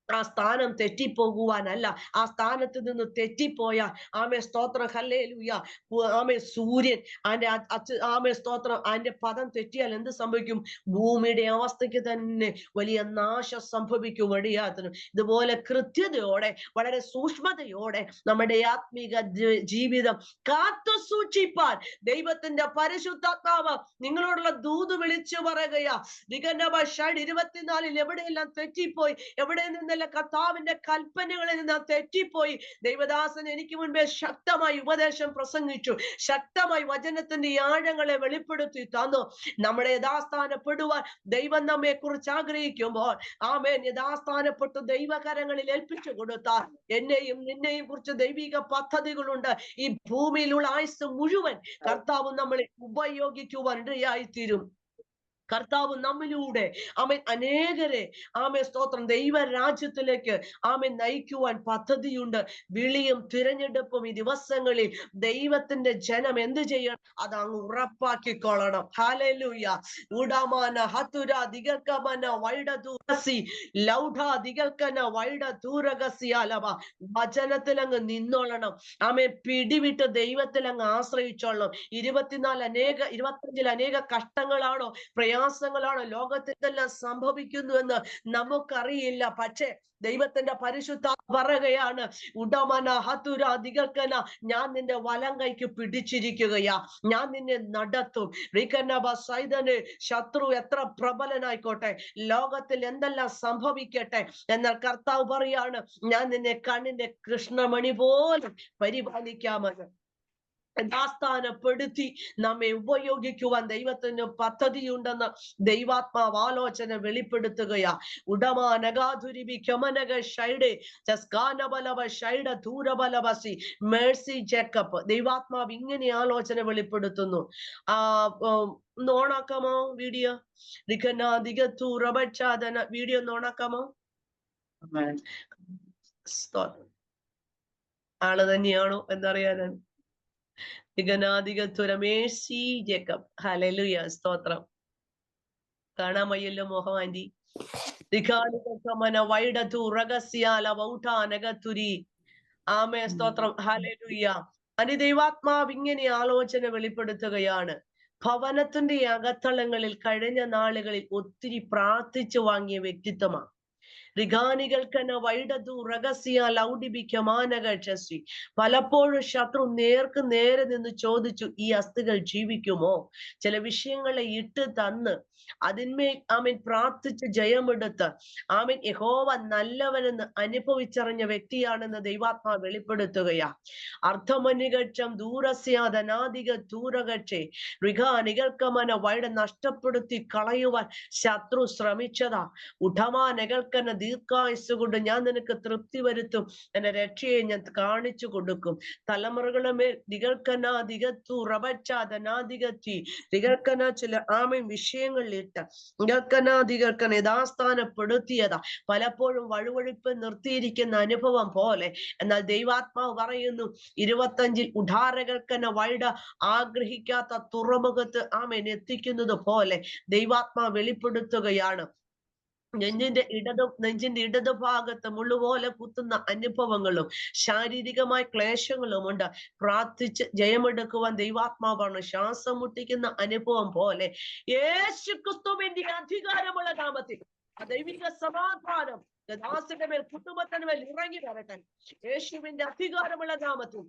ആ സ്ഥാനം തെറ്റിപ്പോകുവാനല്ല. ആ സ്ഥാനത്ത് നിന്ന് തെറ്റിപ്പോയ സ്തോത്രം. ഹല്ലേലൂയ. സൂര്യൻ അതിന്റെ സ്തോത്രം, അതിന്റെ പദം തെറ്റിയാൽ എന്ത് സംഭവിക്കും? ഭൂമിയുടെ അവസ്ഥയ്ക്ക് തന്നെ വലിയ നാശം സംഭവിക്കും. വഴിയാത്തനും ഇതുപോലെ കൃത്യതയോടെ, വളരെ സൂക്ഷ്മതയോടെ നമ്മുടെ ആത്മീക ജീവിതം കാത്തു സൂക്ഷിപ്പാൻ ദൈവത്തിന്റെ പരിശുദ്ധാത്മാവ് നിങ്ങളോടുള്ള ദൂത് വിളിച്ചു പറയുകയാ. 24 എവിടെയെല്ലാം തെറ്റിപ്പോയി, എവിടെ നിന്നെല്ലാം കർത്താവിന്റെ കൽപ്പനകളിൽ നിന്ന് തെറ്റിപ്പോയി, ദൈവദാസൻ എനിക്ക് മുൻപേ ശക്തമായി ഉപദേശം പ്രസംഗിച്ചു, ശക്തമായി വചനത്തിന്റെ ആഴങ്ങളെ വെളിപ്പെടുത്തി തന്നു. നമ്മളെ യഥാസ്ഥാനപ്പെടുവാൻ ദൈവം നമ്മെ കുറിച്ച് ആഗ്രഹിക്കുമ്പോൾ യഥാസ്ഥാനപ്പെട്ട് ദൈവകരങ്ങളിൽ ഏൽപ്പിച്ചു കൊടുത്താൽ എന്നെയും നിന്നെയും കുറിച്ച് ദൈവിക പദ്ധതികളുണ്ട്. ഈ ഭൂമിയിലുള്ള ആയുസ് മുഴുവൻ കർത്താവ് നമ്മളെ ഉപയോഗിക്കുവാൻ ഇടയായിത്തീരും. കർത്താവ് നമ്മിലൂടെ അനേകരെ സ്തോത്രം ദൈവരാജ്യത്തിലേക്ക് നയിക്കുവാൻ പദ്ധതിയുണ്ട്. വിളിയും തിരഞ്ഞെടുപ്പും ഈ ദിവസങ്ങളിൽ ദൈവത്തിന്റെ ജനം എന്ത് ചെയ്യണം? അത് അങ്ങ് ഉറപ്പാക്കിക്കൊള്ളണം. ഹല്ലേലൂയ. ഉടമാന ഹതുര ദിഗൽക്കമന വൈഡദൂരസി ലൗഢ ദിഗൽക്കന വൈഡദൂരഗസിയാലവ. വചനത്തിൽ അങ്ങ് നിന്നോളണം. പിടിവിട്ട് ദൈവത്തിൽ അങ്ങ് ആശ്രയിച്ചോളണം. 25 അനേക കഷ്ടങ്ങളാണോ, പ്രയാസങ്ങളാണോ ലോകത്തിലെല്ലാം സംഭവിക്കുന്നുവെന്ന് നമുക്കറിയില്ല. പക്ഷേ ദൈവത്തിന്റെ പരിശുദ്ധ പറയുകയാണ്, ഉടമന ഹതുര ദിഗൽക്കന, ഞാൻ നിന്റെ വലം കൈക്ക് പിടിച്ചിരിക്കുകയാ, ഞാൻ നിന്നെ നടത്തും. ശത്രു എത്ര പ്രബലനായിക്കോട്ടെ, ലോകത്തിൽ എന്തെല്ലാം സംഭവിക്കട്ടെ, എന്നാൽ കർത്താവ് പറയാണ്, ഞാൻ നിന്നെ കണ്ണിന്റെ കൃഷ്ണമണി പോലെ പരിപാലിക്കാമെന്ന്. യഥാസ്ഥാനപ്പെടുത്തി നമ്മെ ഉപയോഗിക്കുവാൻ ദൈവത്തിന് പദ്ധതിയുണ്ടെന്ന് ദൈവാത്മാവ് ആലോചന വെളിപ്പെടുത്തുകയാ. ഉടമാനകാധുരിബി കമനക ഷൈഡെ ചസ്കാനബലവ ഷൈഡ ദൂരബലവസി മേഴ്സി ജേക്കബ്. ദൈവാത്മാവ് ഇങ്ങനെ ആലോചന വെളിപ്പെടുത്തുന്നു. ഒന്ന് ഓണാക്കാമോ വീഡിയോ? വീഡിയോ ഒന്ന് ഓണാക്കാമോ? ആള് തന്നെയാണോ എന്നറിയാനാണ്. Mercy Jacob. ഹല്ലേലൂയ, സ്തോത്രം. കാണാൻ വയ്യല്ലോ മോഹം ആന്റി. ആമേ, സ്തോത്രം. ഹല്ലേലൂയ. അനി ദൈവാത്മാവ് ഇങ്ങനെ ആലോചന വെളിപ്പെടുത്തുകയാണ്. ഭവനത്തിന്റെ അകത്തളങ്ങളിൽ കഴിഞ്ഞ നാളുകളിൽ ഒത്തിരി പ്രാർത്ഥിച്ചു വാങ്ങിയ വ്യക്തിത്വമാണ്. പലപ്പോഴും ശത്രു നേർക്ക് നേരെ നിന്ന് ചോദിച്ചു, ഈ അസ്ഥികൾ ജീവിക്കുമോ? ചില വിഷയങ്ങളെ ഇട്ട് തന്ന് അതിന്മേൽ ആമേൻ പ്രാർത്ഥിച്ച് ജയമെടുത്ത് ആമേൻ യഹോവ നല്ലവനെന്ന് അനുഭവിച്ചറിഞ്ഞ വ്യക്തിയാണെന്ന് ദൈവാത്മാവ് വെളിപ്പെടുത്തുകയാ. അർത്ഥമനികക്ഷം ദൂരസ്യാധനാധിക ദൂരകക്ഷേ ഋഗാനികൾക്കമന വൈഡ നഷ്ടപ്പെടുത്തി കളയുവാൻ ശത്രു ശ്രമിച്ചതാ. ഉഠമാനകൾക്കന ദീർഘായുസ് കൊണ്ട് ഞാൻ നിനക്ക് തൃപ്തി വരുത്തും, എന്റെ രക്ഷയെ ഞാൻ കാണിച്ചു കൊടുക്കും. തലമുറകളുടെ മേൽ ദിഗൽക്കന ചില ആമേൻ വിഷയങ്ങളിലിട്ട് ദിഗൽക്കന യഥാസ്ഥാനപ്പെടുത്തിയതാ. പലപ്പോഴും വഴുവഴുപ്പ് നിർത്തിയിരിക്കുന്ന അനുഭവം പോലെ. എന്നാൽ ദൈവാത്മാവ് പറയുന്നു, 25 ഉദാരകൾക്കന വൈഡ ആഗ്രഹിക്കാത്ത തുറമുഖത്ത് ആമേൻ എത്തിക്കുന്നത് പോലെ ദൈവാത്മാവ് വെളിപ്പെടുത്തുകയാണ്. നെഞ്ചിന്റെ ഇടതുഭാഗത്ത് മുള്ളുപോലെ കുത്തുന്ന അനുഭവങ്ങളും ശാരീരികമായ ക്ലേശങ്ങളും ഉണ്ട്. പ്രാർത്ഥിച്ച് ജയമെടുക്കുവാൻ ദൈവാത്മാവാണ്. ശ്വാസം മുട്ടിക്കുന്ന അനുഭവം പോലെ യേശു ക്രിസ്തുവിന്റെ അധികാരമുള്ള നാമത്തിൽ ദൈവിക സമാധാനം ദാസന്റെ മേൽ കുടുംബത്തിന് മേൽ ഇറങ്ങി വരട്ടെ. യേശുവിന്റെ അധികാരമുള്ള നാമത്തിൽ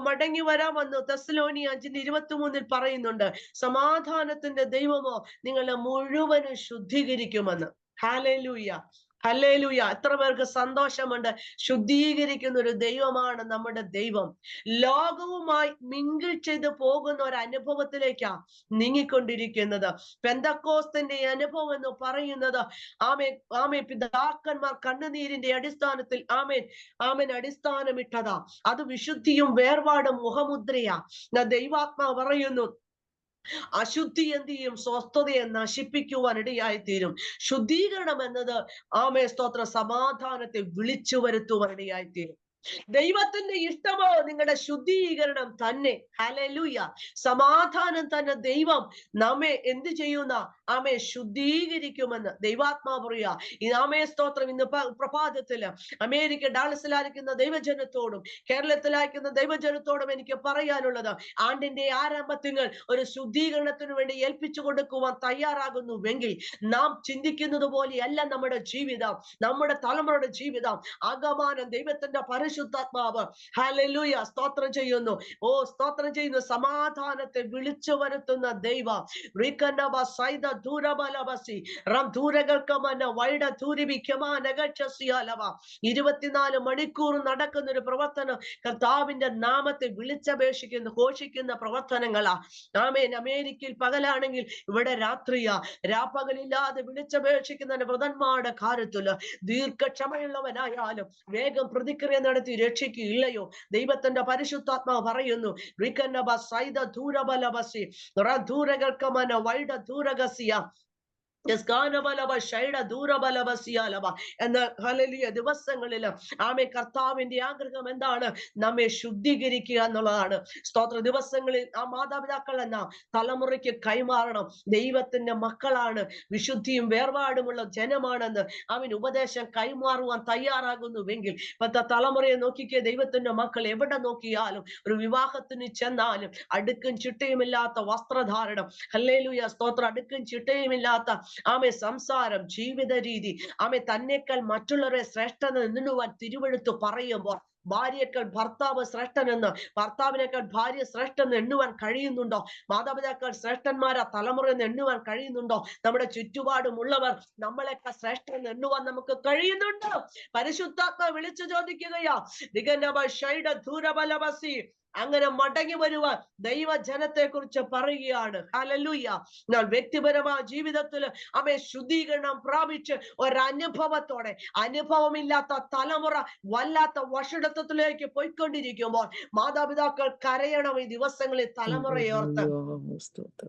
മടങ്ങി വരാമെന്ന് തെസ്സലോനിയ 5:23 പറയുന്നുണ്ട്. സമാധാനത്തിന്റെ ദൈവമോ നിങ്ങളെ മുഴുവനും ശുദ്ധീകരിക്കുമെന്ന്. Hallelujah, hallelujah. എത്ര പേർക്ക് സന്തോഷമുണ്ട്. ശുദ്ധീകരിക്കുന്ന ഒരു ദൈവമാണ് നമ്മുടെ ദൈവം. ലോകവുമായി മിങ്കിൾ ചെയ്ത് പോകുന്ന ഒരു അനുഭവത്തിലേക്കാ നീങ്ങിക്കൊണ്ടിരിക്കുന്നത്. പെന്തക്കോസ്തിന്റെ അനുഭവം എന്ന് പറയുന്നത് പിതാക്കന്മാർ കണ്ണുനീരിന്റെ അടിസ്ഥാനത്തിൽ അടിസ്ഥാനമിട്ടതാ. അത് വിശുദ്ധിയും വേർപാടും മുഖമുദ്രയാ. ദൈവാത്മാവ് പറയുന്നു, അശുദ്ധി എന്ത് ചെയ്യും? സ്വസ്ഥതയെ നശിപ്പിക്കുവാൻ ഇടയായിത്തീരും. ശുദ്ധീകരണം എന്നത് സ്തോത്ര സമാധാനത്തെ വിളിച്ചു വരുത്തുവാൻ ഇടയായിത്തീരും. ദൈവത്തിന്റെ ഇഷ്ടമോ നിങ്ങളുടെ ശുദ്ധീകരണം തന്നെ. ഹല്ലേലൂയ. സമാധാനം തന്നെ ദൈവം നമ്മെ എന്ത് ചെയ്യുന്ന ശുദ്ധീകരിക്കുമെന്ന് ദൈവാത്മാവ് പറയുക. സ്തോത്രം. ഇന്ന് പ്രഭാതത്തില് അമേരിക്ക ഡാളസിലായിരിക്കുന്ന ദൈവജനത്തോടും കേരളത്തിലായിരിക്കുന്ന ദൈവജനത്തോടും എനിക്ക് പറയാനുള്ളത്, ആണ്ടിന്റെ ആരംഭത്തിൽ ഒരു ശുദ്ധീകരണത്തിന് വേണ്ടി ഏൽപ്പിച്ചു കൊടുക്കുവാൻ തയ്യാറാകുന്നുവെങ്കിൽ നാം ചിന്തിക്കുന്നത് പോലെയല്ല നമ്മുടെ ജീവിതം, നമ്മുടെ തലമുറയുടെ ജീവിതം. ആഗമനം ദൈവത്തിന്റെ പരിശുദ്ധാത്മാവ് ഹല്ലേലൂയ സ്തോത്രം ചെയ്യുന്നു. സ്തോത്രം ചെയ്യുന്നു. സമാധാനത്തെ വിളിച്ചു വരുത്തുന്ന ദൈവം. 24 മണിക്കൂർ നടക്കുന്ന ഒരു പ്രവർത്തനം. കർത്താവിന്റെ നാമത്തെ വിളിച്ചപേക്ഷിക്കുന്ന ഘോഷിക്കുന്ന പ്രവർത്തനങ്ങളാ. അമേരിക്കയിൽ പകലാണെങ്കിൽ ഇവിടെ രാത്രിയാ. രാപ്പകലില്ലാതെ വിളിച്ചപേക്ഷിക്കുന്ന വ്രതന്മാരുടെ കാര്യത്തില് ദീർഘക്ഷമയുള്ളവനായാലും വേഗം പ്രതിക്രിയ നടത്തി രക്ഷിക്കുകയില്ലയോ? ദൈവത്തിന്റെ പരിശുദ്ധാത്മാവ് പറയുന്നു, എന്നാൽ ഹല്ലേലൂയ ദിവസങ്ങളിൽ കർത്താവിന്റെ ആഗ്രഹം എന്താണ്? നമ്മെ ശുദ്ധീകരിക്കുക എന്നുള്ളതാണ്. സ്തോത്ര ദിവസങ്ങളിൽ മാതാപിതാക്കൾ എന്ന തലമുറയ്ക്ക് കൈമാറണം. ദൈവത്തിന്റെ മക്കളാണ്, വിശുദ്ധിയും വേർപാടുമുള്ള ജനമാണെന്ന് ഉപദേശം കൈമാറുവാൻ തയ്യാറാകുന്നുവെങ്കിൽ ഇപ്പത്തെ തലമുറയെ നോക്കിക്കേ. ദൈവത്തിന്റെ മക്കൾ എവിടെ നോക്കിയാലും, ഒരു വിവാഹത്തിന് ചെന്നാലും അടുക്കും ചിട്ടയുമില്ലാത്ത വസ്ത്രധാരണം. ഹല്ലേലൂയ സ്തോത്രം. അടുക്കും ചിട്ടയുമില്ലാത്ത സംസാരം, ജീവിത രീതി. തന്നേക്കാൾ മറ്റുള്ളവരെ ശ്രേഷ്ഠത നിന്നുവാൻ തിരുവെഴുത്ത് പറയുമ്പോൾ ഭാര്യയേക്കാൾ ഭർത്താവ് ശ്രേഷ്ഠനെന്ന്, ഭർത്താവിനേക്കാൾ ഭാര്യ ശ്രേഷ്ഠൻ എണ്ണുവാൻ കഴിയുന്നുണ്ടോ? മാതാപിതാക്കൾ ശ്രേഷ്ഠന്മാരാ തലമുറ എന്ന് എണ്ണുവാൻ കഴിയുന്നുണ്ടോ? നമ്മുടെ ചുറ്റുപാടുമുള്ളവർ നമ്മളെക്കാൾ ശ്രേഷ്ഠൻ എണ്ണുവാൻ നമുക്ക് കഴിയുന്നുണ്ടോ? പരിശുദ്ധാത്മ വിളിച്ചു ചോദിക്കുകയാ. അങ്ങനെ മടങ്ങി വരുവാൻ ദൈവജനത്തെ കുറിച്ച് പറയുകയാണ്. ഹല്ലേലൂയ. എന്നാൽ വ്യക്തിപരമായ ജീവിതത്തിൽ ശുദ്ധീകരണം പ്രാപിച്ച് ഒരനുഭവത്തോടെ, അനുഭവമില്ലാത്ത തലമുറ വല്ലാത്ത വഷളത്വത്തിലേക്ക് പോയിക്കൊണ്ടിരിക്കുമ്പോൾ മാതാപിതാക്കൾ കരയണം. ഈ ദിവസങ്ങളിൽ തലമുറയോർത്ത്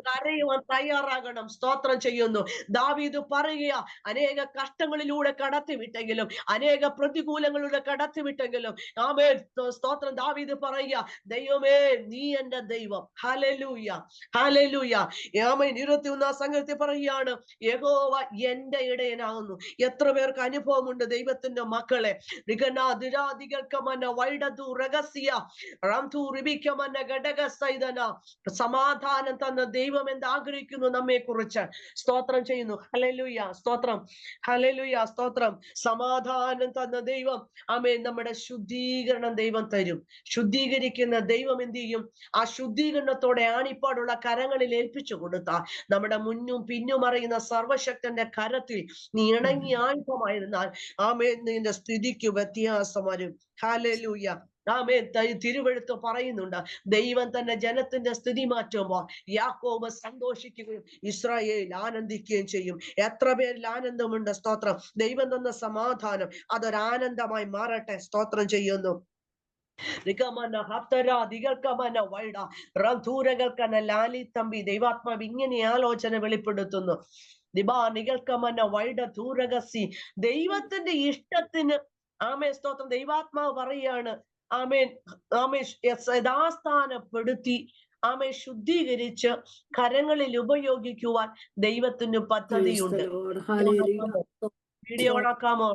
കരയുവാൻ തയ്യാറാകണം. സ്തോത്രം ചെയ്യുന്നു. ദാവീദ് പറയുക, അനേക കഷ്ടങ്ങളിലൂടെ കടത്തിവിട്ടെങ്കിലും, അനേക പ്രതികൂലങ്ങളിലൂടെ കടത്തിവിട്ടെങ്കിലും, ആമേൻ, സ്തോത്രം, ദാവീദ് പറയുക, ദൈവമേ നീ എന്റെ ദൈവം. Hallelujah, hallelujah. ആമേൻ. 21 സംഘത്തിൽ പറയുകയാണ്, യഹോവ എന്റെ ഇടയനാകുന്നു. എത്ര പേർക്ക് അനുഭവമുണ്ട് ദൈവത്തിന്റെ മക്കളെ? സമാധാനം തന്ന ദൈവം എന്ത് ആഗ്രഹിക്കുന്നു നമ്മെ കുറിച്ച്? സ്തോത്രം ചെയ്യുന്നു. ഹല്ലേലൂയ, സ്തോത്രം, ഹല്ലേലൂയ, സ്തോത്രം. സമാധാനം തന്ന ദൈവം, ആമേൻ, നമ്മുടെ ശുദ്ധീകരണം ദൈവം തരും. ശുദ്ധീകരിക്കുന്ന ദൈവം എന്ത് ചെയ്യും? ആ ശുദ്ധീകരണത്തോടെ ആണിപ്പാടുള്ള കരങ്ങളിൽ ഏൽപ്പിച്ചു കൊടുത്താൽ നമ്മുടെ മുന്നും പിന്നും അറിയുന്ന സർവശക്തന്റെ കരത്തിൽ നീ ഇണങ്ങി ആയുധമായിരുന്നാൽ, ആമേൻ, നിന്റെ സ്ഥിതിക്ക് വ്യത്യാസം വരും. ഹല്ലേലൂയ, ആമേൻ. തിരുവെഴുത്ത് പറയുന്നുണ്ട്, ദൈവം തന്നെ ജനത്തിന്റെ സ്ഥിതി മാറ്റുമ്പോൾ യാക്കോബ് സന്തോഷിക്കുകയും ഇസ്രായേൽ ആനന്ദിക്കുകയും ചെയ്യും. എത്ര പേരിൽ ആനന്ദമുണ്ട്? സ്തോത്രം. ദൈവം തന്ന സമാധാനം അതൊരാനന്ദമായി മാറട്ടെ. സ്തോത്രം ചെയ്യുന്നു. തമ്പി ദൈവാത്മാവ് ഇങ്ങനെ ആലോചന വെളിപ്പെടുത്തുന്നു. ദൈവത്തിന്റെ ഇഷ്ടത്തിന്, ആമേ, സ്തോത്രം, ദൈവാത്മാവ് പറയാണ്, ആമേൻ, ആമേൻ, യഥാസ്ഥാനപ്പെടുത്തി, ആമേ, ശുദ്ധീകരിച്ച് കരങ്ങളിൽ ഉപയോഗിക്കുവാൻ ദൈവത്തിന് പദ്ധതിയുണ്ട്. വീഡിയോ ഓണാക്കാമോ?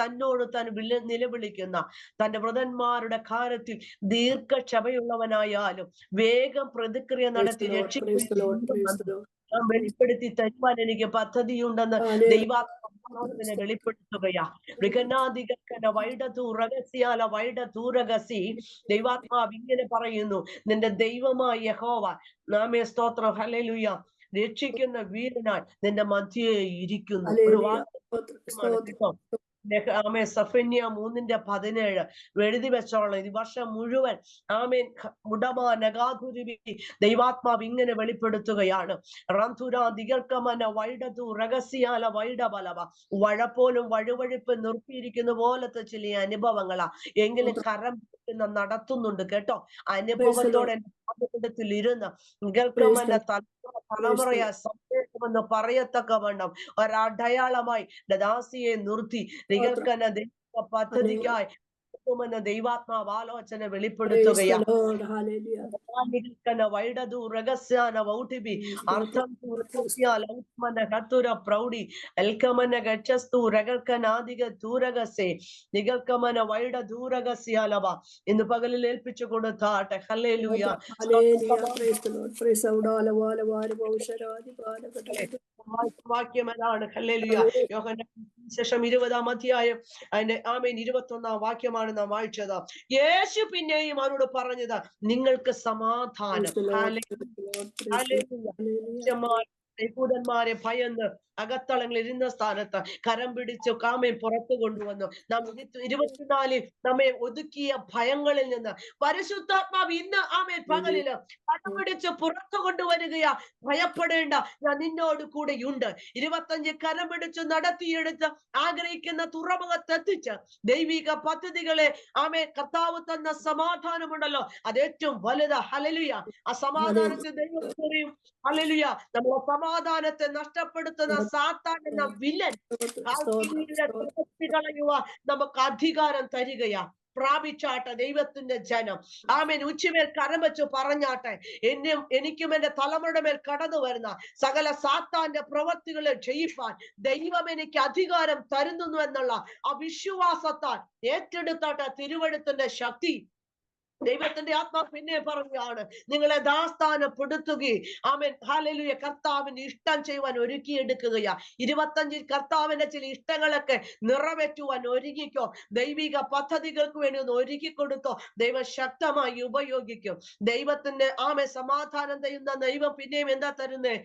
തന്നോട് താൻ നിലവിളിക്കുന്ന തന്റെ വൃതന്മാരുടെ കാര്യത്തിൽ ദീർഘക്ഷമയുള്ളവനായാലും വേഗം പ്രതിക്രിയ നടത്തി വെളിപ്പെടുത്തി തരുവാൻ എനിക്ക് പദ്ധതിയുണ്ടെന്ന് ദൈവാത്മാവിനെ വെളിപ്പെടുത്തുകയാ. ദൈവാത്മാവ് ഇങ്ങനെ പറയുന്നു, നിന്റെ ദൈവമായ യഹോവ, നാമേ, സ്തോത്രം, ഹല്ലേലൂയ, രക്ഷിക്കുന്ന വീരനായി നിന്റെ മധ്യേ ഇരിക്കുന്നു. ഒരു വാക്ക് സഫന്യ 3:17 എഴുതി വെച്ചോളാം. ഈ വർഷം മുഴുവൻ, ആമേൻ, ദൈവാത്മാവ് ഇങ്ങനെ വെളിപ്പെടുത്തുകയാണ്. വഴപ്പോലും വഴുവഴുപ്പ് നിർത്തിയിരിക്കുന്ന പോലത്തെ ചില അനുഭവങ്ങളാ, എങ്കിലും കരം നടത്തുന്നുണ്ട് കേട്ടോ. അനുഭവത്തോടെ ഇരുന്ന് നികൾക്കമന തലമുറയെ സന്ദേശമെന്ന് പറയത്തക്കവണ്ണം ഒരടയാളമായി ദാസിയെ നിർത്തി നികൾക്കന ദൈവ പദ്ധതിക്കായി െന്ന് ദൈവാത്മാവ് ആലോചന വെളിപ്പെടുത്തുകയാണ്. ഇന്ന് പകലിൽ ഏൽപ്പിച്ചു കൊടുത്താട്ടെ. ഹല്ലേലൂയ. വാക്യം അതാണ്. ഹല്ലേലൂയ. യോഹന്നാൻ സുവിശേഷം 20-ാം അധ്യായം അതിന്റെ 21-ാം വാക്യമാണ് നാം വായിച്ചത്. യേശു പിന്നെയും അവരോട് പറഞ്ഞത്, നിങ്ങൾക്ക് സമാധാനം. യഹൂദന്മാരെ ഭയന്ന് അകത്തളങ്ങളിൽ ഇരുന്ന സ്ഥാനത്ത് കരം പിടിച്ച് കാമയും പുറത്തു കൊണ്ടുവന്നു. നാം 24 നമ്മെ ഒതുക്കിയ ഭയങ്ങളിൽ നിന്ന് പരിശുദ്ധാത്മാവ് ഇന്ന് ആമേൻ പകലില് കരം പിടിച്ച് പുറത്തു കൊണ്ടുവരികയാ. ഭയപ്പെടേണ്ട, ഞാൻ നിന്നോട് കൂടെയുണ്ട്. 25 കരം പിടിച്ച് നടത്തിയെടുത്ത് ആഗ്രഹിക്കുന്ന തുറമുഖത്തെത്തിച്ച് ദൈവിക പദ്ധതികളെ, ആമേൻ, കർത്താവ് തന്ന സമാധാനമുണ്ടല്ലോ, അത് ഏറ്റവും വലുതാ. ഹല്ലേലൂയ. ആ സമാധാനത്തെ ദൈവം പറയും. ഹല്ലേലൂയ. നമ്മളെ സമാധാനത്തെ നഷ്ടപ്പെടുത്തുന്ന സാത്താൻ എന്ന വില്ലൻ കളയുവാൻ നമുക്ക് അധികാരം തരികയാ. പ്രാപിച്ചാട്ടെ ദൈവത്തിന്റെ ജനം. ആമേൻ. ഉച്ചമേൽ കരം വെച്ച് പറഞ്ഞാട്ടെ, എനിക്കും എന്റെ തലമുറയുടെ മേൽ കടന്നു വരുന്ന സകല സാത്താന്റെ പ്രവൃത്തികളെ ജയിപ്പാൻ ദൈവം എനിക്ക് അധികാരം തരുന്നു എന്നുള്ള ആ വിശ്വാസത്താൽ ഏറ്റെടുത്താട്ടെ തിരുവെഴുത്തിന്റെ ശക്തി. ദൈവത്തിന്റെ ആത്മാവ് പിന്നെ പറയുകയാണ്, നിങ്ങളെ ദാസ്ഥാനപ്പെടുത്തുകയും ആമേൻ ഹല്ലേലൂയ കർത്താവിന് ഇഷ്ടം ചെയ്യുവാൻ ഒരുക്കിയെടുക്കുകയാ. 25 കർത്താവിന്റെ ചില ഇഷ്ടങ്ങളൊക്കെ നിറവേറ്റുവാൻ ഒരുങ്ങിക്കോ. ദൈവിക പദ്ധതികൾക്ക് വേണ്ടി ഒന്ന് ഒരുക്കി കൊടുത്തോ. ദൈവം ശക്തമായി ഉപയോഗിക്കും. ദൈവത്തിന്റെ സമാധാനം തരുന്ന ദൈവം പിന്നെയും എന്താ തരുന്നേ?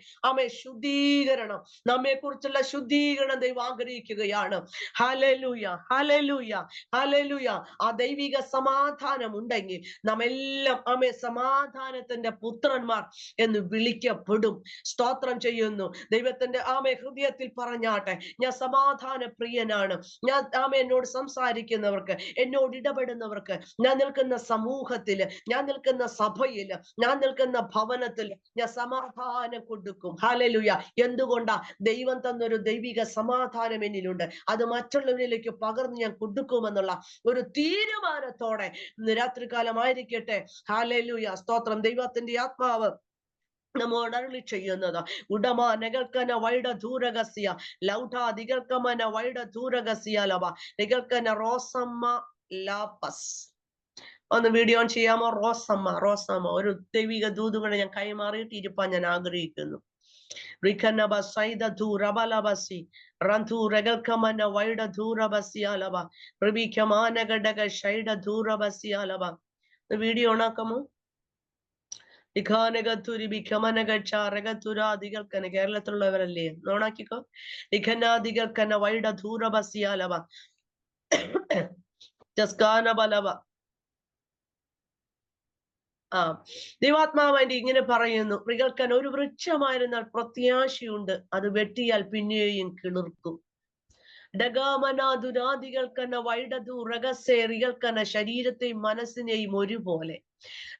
ശുദ്ധീകരണം, നമ്മെ കുറിച്ചുള്ള ശുദ്ധീകരണം ദൈവം ആഗ്രഹിക്കുകയാണ്. Hallelujah hallelujah hallelujah. ആ ദൈവിക സമാധാനം ഉണ്ടെങ്കിൽ നാമെല്ലാം സമാധാനത്തിന്റെ പുത്രന്മാർ എന്ന് വിളിക്കപ്പെടും. സ്തോത്രം ചെയ്യുന്നു. ദൈവത്തിന്റെ ഹൃദയത്തിൽ പറഞ്ഞാട്ടെ, ഞാൻ സമാധാന പ്രിയനാണ്. ഞാൻ എന്നോട് സംസാരിക്കുന്നവർക്ക്, എന്നോട് ഇടപെടുന്നവർക്ക്, ഞാൻ നിൽക്കുന്ന സമൂഹത്തില്, ഞാൻ നിൽക്കുന്ന സഭയില്, ഞാൻ നിൽക്കുന്ന ഭവനത്തിൽ ഞാൻ സമാധാനം കൊടുക്കും. ഹല്ലേലൂയ. എന്തുകൊണ്ടാ? ദൈവം തന്നൊരു ദൈവിക സമാധാനം എന്നിലുണ്ട്. അത് മറ്റുള്ളവരിലേക്ക് പകർന്ന് ഞാൻ കൊടുക്കുമെന്നുള്ള ഒരു തീരുമാനത്തോടെ രാത്രികാലമായിരിക്കട്ടെ. ഹല്ലേലൂയ സ്തോത്രം. ദൈവത്തിന്റെ ആത്മാവ് നമ്മോട് അരുളി ചെയ്യുന്നത് ഉടമാനകൾക്കന വൈഡ ദൂരഗസ്യ ലൗഠാദികൾക്കമന വൈഡ ദൂരഗസ്യ ലവ നികൾക്കന റോസമ്മ ലാപ്പസ്. ഒന്ന് വീഡിയോ ഓൺ ചെയ്യാമോ? റോസമ്മ ഒരു ദൈവിക ദൂതുകളെ ഞാൻ കൈമാറിയിട്ട് ഇരുപ്പാൻ ഞാൻ ആഗ്രഹിക്കുന്നു. റിഖനബ സൈദ ദൂരബലബസി റന്ധു രഗൽക്കമന വൈഡ ദൂരബസ്യാലവ പ്രവിഖമാനഗഡക ഷൈഡ ദൂരബസ്യാലവ. വീഡിയോ ഓണാക്കാമോ? കേരളത്തിലുള്ളവരല്ലേ? നോണാക്കിക്കോ. ലിഖനാദികൾക്കന വൈഡ ദൂരബസ്യാലവ ജസ്കാനബലവ. ദൈവാത്മാവന്റെ ഇങ്ങനെ പറയുന്നു, മൃഗൽക്കൻ ഒരു വൃക്ഷമായിരുന്നാൽ പ്രത്യാശയുണ്ട്, അത് വെട്ടിയാൽ പിന്നെയും കിളിർക്കും. ഡഗാമനാദുരാദികൾക്കന വൈഡതു റഹസ്യറികൾക്കന ശരീരത്തെയും മനസ്സിനെയും ഒരുപോലെ.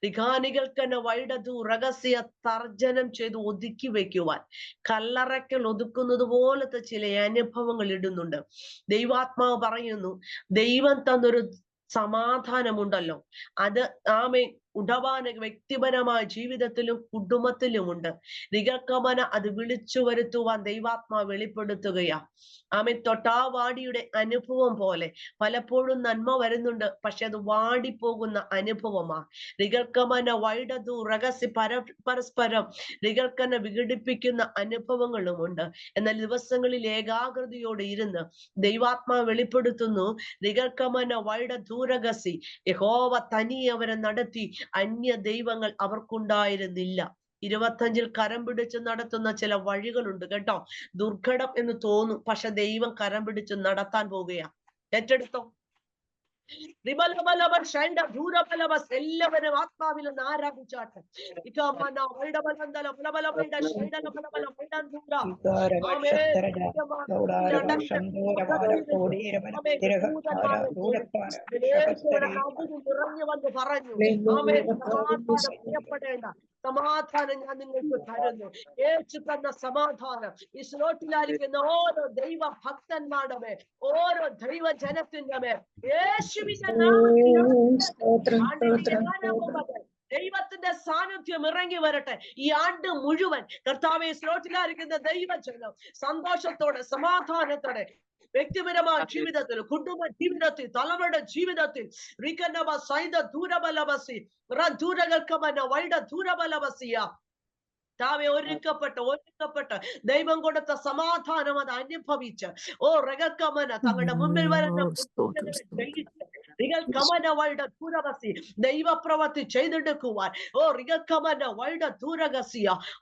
റിഖാനികൾക്കന വൈഡതു രഹസ്യ തർജനം ചെയ്ത് ഒതുക്കി വെക്കുവാൻ കല്ലറയ്ക്കൽ ഒതുക്കുന്നത് പോലത്തെ ചില അനുഭവങ്ങൾ ഇടുന്നുണ്ട്. ദൈവാത്മാവ് പറയുന്നു, ദൈവം തന്നൊരു സമാധാനമുണ്ടല്ലോ, അത് ഉടവാന വ്യക്തിപരമായ ജീവിതത്തിലും കുടുംബത്തിലുമുണ്ട്. നികൾക്കമന അത് വിളിച്ചു വരുത്തുവാൻ ദൈവാത്മാവ് വെളിപ്പെടുത്തുകയാ. തൊട്ടാവാടിയുടെ അനുഭവം പോലെ പലപ്പോഴും നന്മ വരുന്നുണ്ട്, പക്ഷെ അത് വാടിപ്പോകുന്ന അനുഭവമാ. നികൾക്കമന വൈഡതു രഹസ്യ പരസ്പരം നികൾക്കന വിഘടിപ്പിക്കുന്ന അനുഭവങ്ങളുമുണ്ട്. എന്നാൽ ദിവസങ്ങളിൽ ഏകാഗ്രതയോടെ ഇരുന്ന് ദൈവാത്മാവ് വെളിപ്പെടുത്തുന്നു, നികൾക്കമന വൈഡ ദൂരഗസി യഹോവ തനിയെ അവരെ നടത്തി, അന്യ ദൈവങ്ങൾ അവർക്കുണ്ടായിരുന്നില്ല. 25 കരം പിടിച്ച് നടത്തുന്ന ചില വഴികളുണ്ട് കേട്ടോ. ദുർഘടം എന്ന് തോന്നും, പക്ഷെ ദൈവം കരം പിടിച്ച് നടത്താൻ പോവുകയാ. ഏറ്റെടുത്തോ. എല്ലാവരും ആത്മാവിൽ നിന്ന് ആരാധിച്ചാട്ടെ. വന്ന് പറഞ്ഞു, ഭയപ്പെടേണ്ട, സമാധാനം ഞാൻ നിങ്ങൾക്ക് തരുന്നു. യേശു തന്ന സമാധാനം ഈ സ്ലോട്ടിലായിരിക്കുന്ന ഓരോ ദൈവ ഭക്തന്മാരുടെ മേൽ, ഓരോ ദൈവ ജനത്തിന്റെ മേൽ യേശുവിന്റെ ദൈവത്തിന്റെ സാന്നിധ്യം ഇറങ്ങി വരട്ടെ. ഈ ആണ്ട് മുഴുവൻ കർത്താവെ സ്ലോട്ടിലായിരിക്കുന്ന ദൈവജനം സന്തോഷത്തോടെ സമാധാനത്തോടെ വ്യക്തിപരമായ ജീവിതത്തിൽ, കുടുംബ ജീവിതത്തിൽ, തലമുറയുടെ ജീവിതത്തിൽ ഒരുക്കപ്പെട്ട് ദൈവം കൊടുത്ത സമാധാനം അത് അനുഭവിച്ച് റഗക്കമന തങ്ങളുടെ മുമ്പിൽ വരുന്ന ദൈവപ്രവൃത്തി ചെയ്തെടുക്കുവാൻ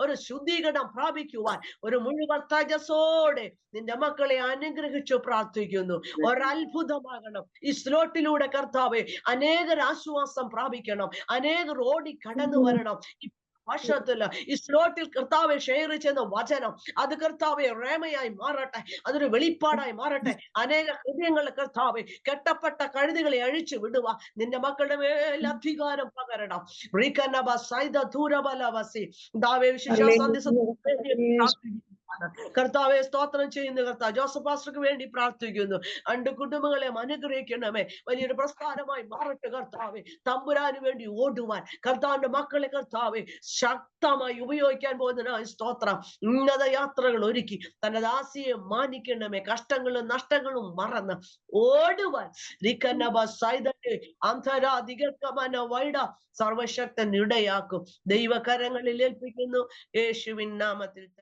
ഒരു ശുദ്ധീകരണം പ്രാപിക്കുവാൻ ഒരു മുഴുവൻ തേജസ്സോടെ നിന്റെ മക്കളെ അനുഗ്രഹിച്ചു പ്രാർത്ഥിക്കുന്നു. ഒരത്ഭുതമാകണം ഈ സ്ലോട്ടിലൂടെ കർത്താവേ. അനേകർ ആശ്വാസം പ്രാപിക്കണം, അനേകർ ഓടി കടന്നു വരണം. വർഷത്തില് ഈ സ്ലോട്ടിൽ കർത്താവെ ഷെയർ ചെയ്യുന്ന വചനം അത് കർത്താവെ റേമയായി മാറട്ടെ, അതൊരു വെളിപ്പാടായി മാറട്ടെ. അനേക ഹൃദയങ്ങളെ കർത്താവെ കെട്ടപ്പെട്ട കഴുതുകളെ അഴിച്ചു വിടുക. നിന്റെ മക്കളുടെ മേൽ അധികാരം പകരണം. കർത്താവെ സ്തോത്രം ചെയ്യുന്നു. കർത്താവ് ജോസഫ് പാസ്റ്റർക്ക് വേണ്ടി പ്രാർത്ഥിക്കുന്നു. രണ്ട് കുടുംബങ്ങളെ അനുഗ്രഹിക്കണമേ. വലിയൊരു പ്രസ്ഥാനമായി മാറട്ടെ കർത്താവെ. തമ്പുരാന് വേണ്ടി ഓടുവാൻ കർത്താവിന്റെ മക്കളെ കർത്താവെ ശക്തമായി ഉപയോഗിക്കാൻ പോകുന്നതിനായി സ്തോത്രം. ഉന്നത യാത്രകൾ ഒരുക്കി തന്റെ ദാസിയെ മാനിക്കണമേ. കഷ്ടങ്ങളും നഷ്ടങ്ങളും മറന്ന് ഓടുവാൻ സർവശക്തൻ ഇടയാക്കും. ദൈവകരങ്ങളിൽ ഏൽപ്പിക്കുന്നു യേശുവിൻ നാമത്തിൽ.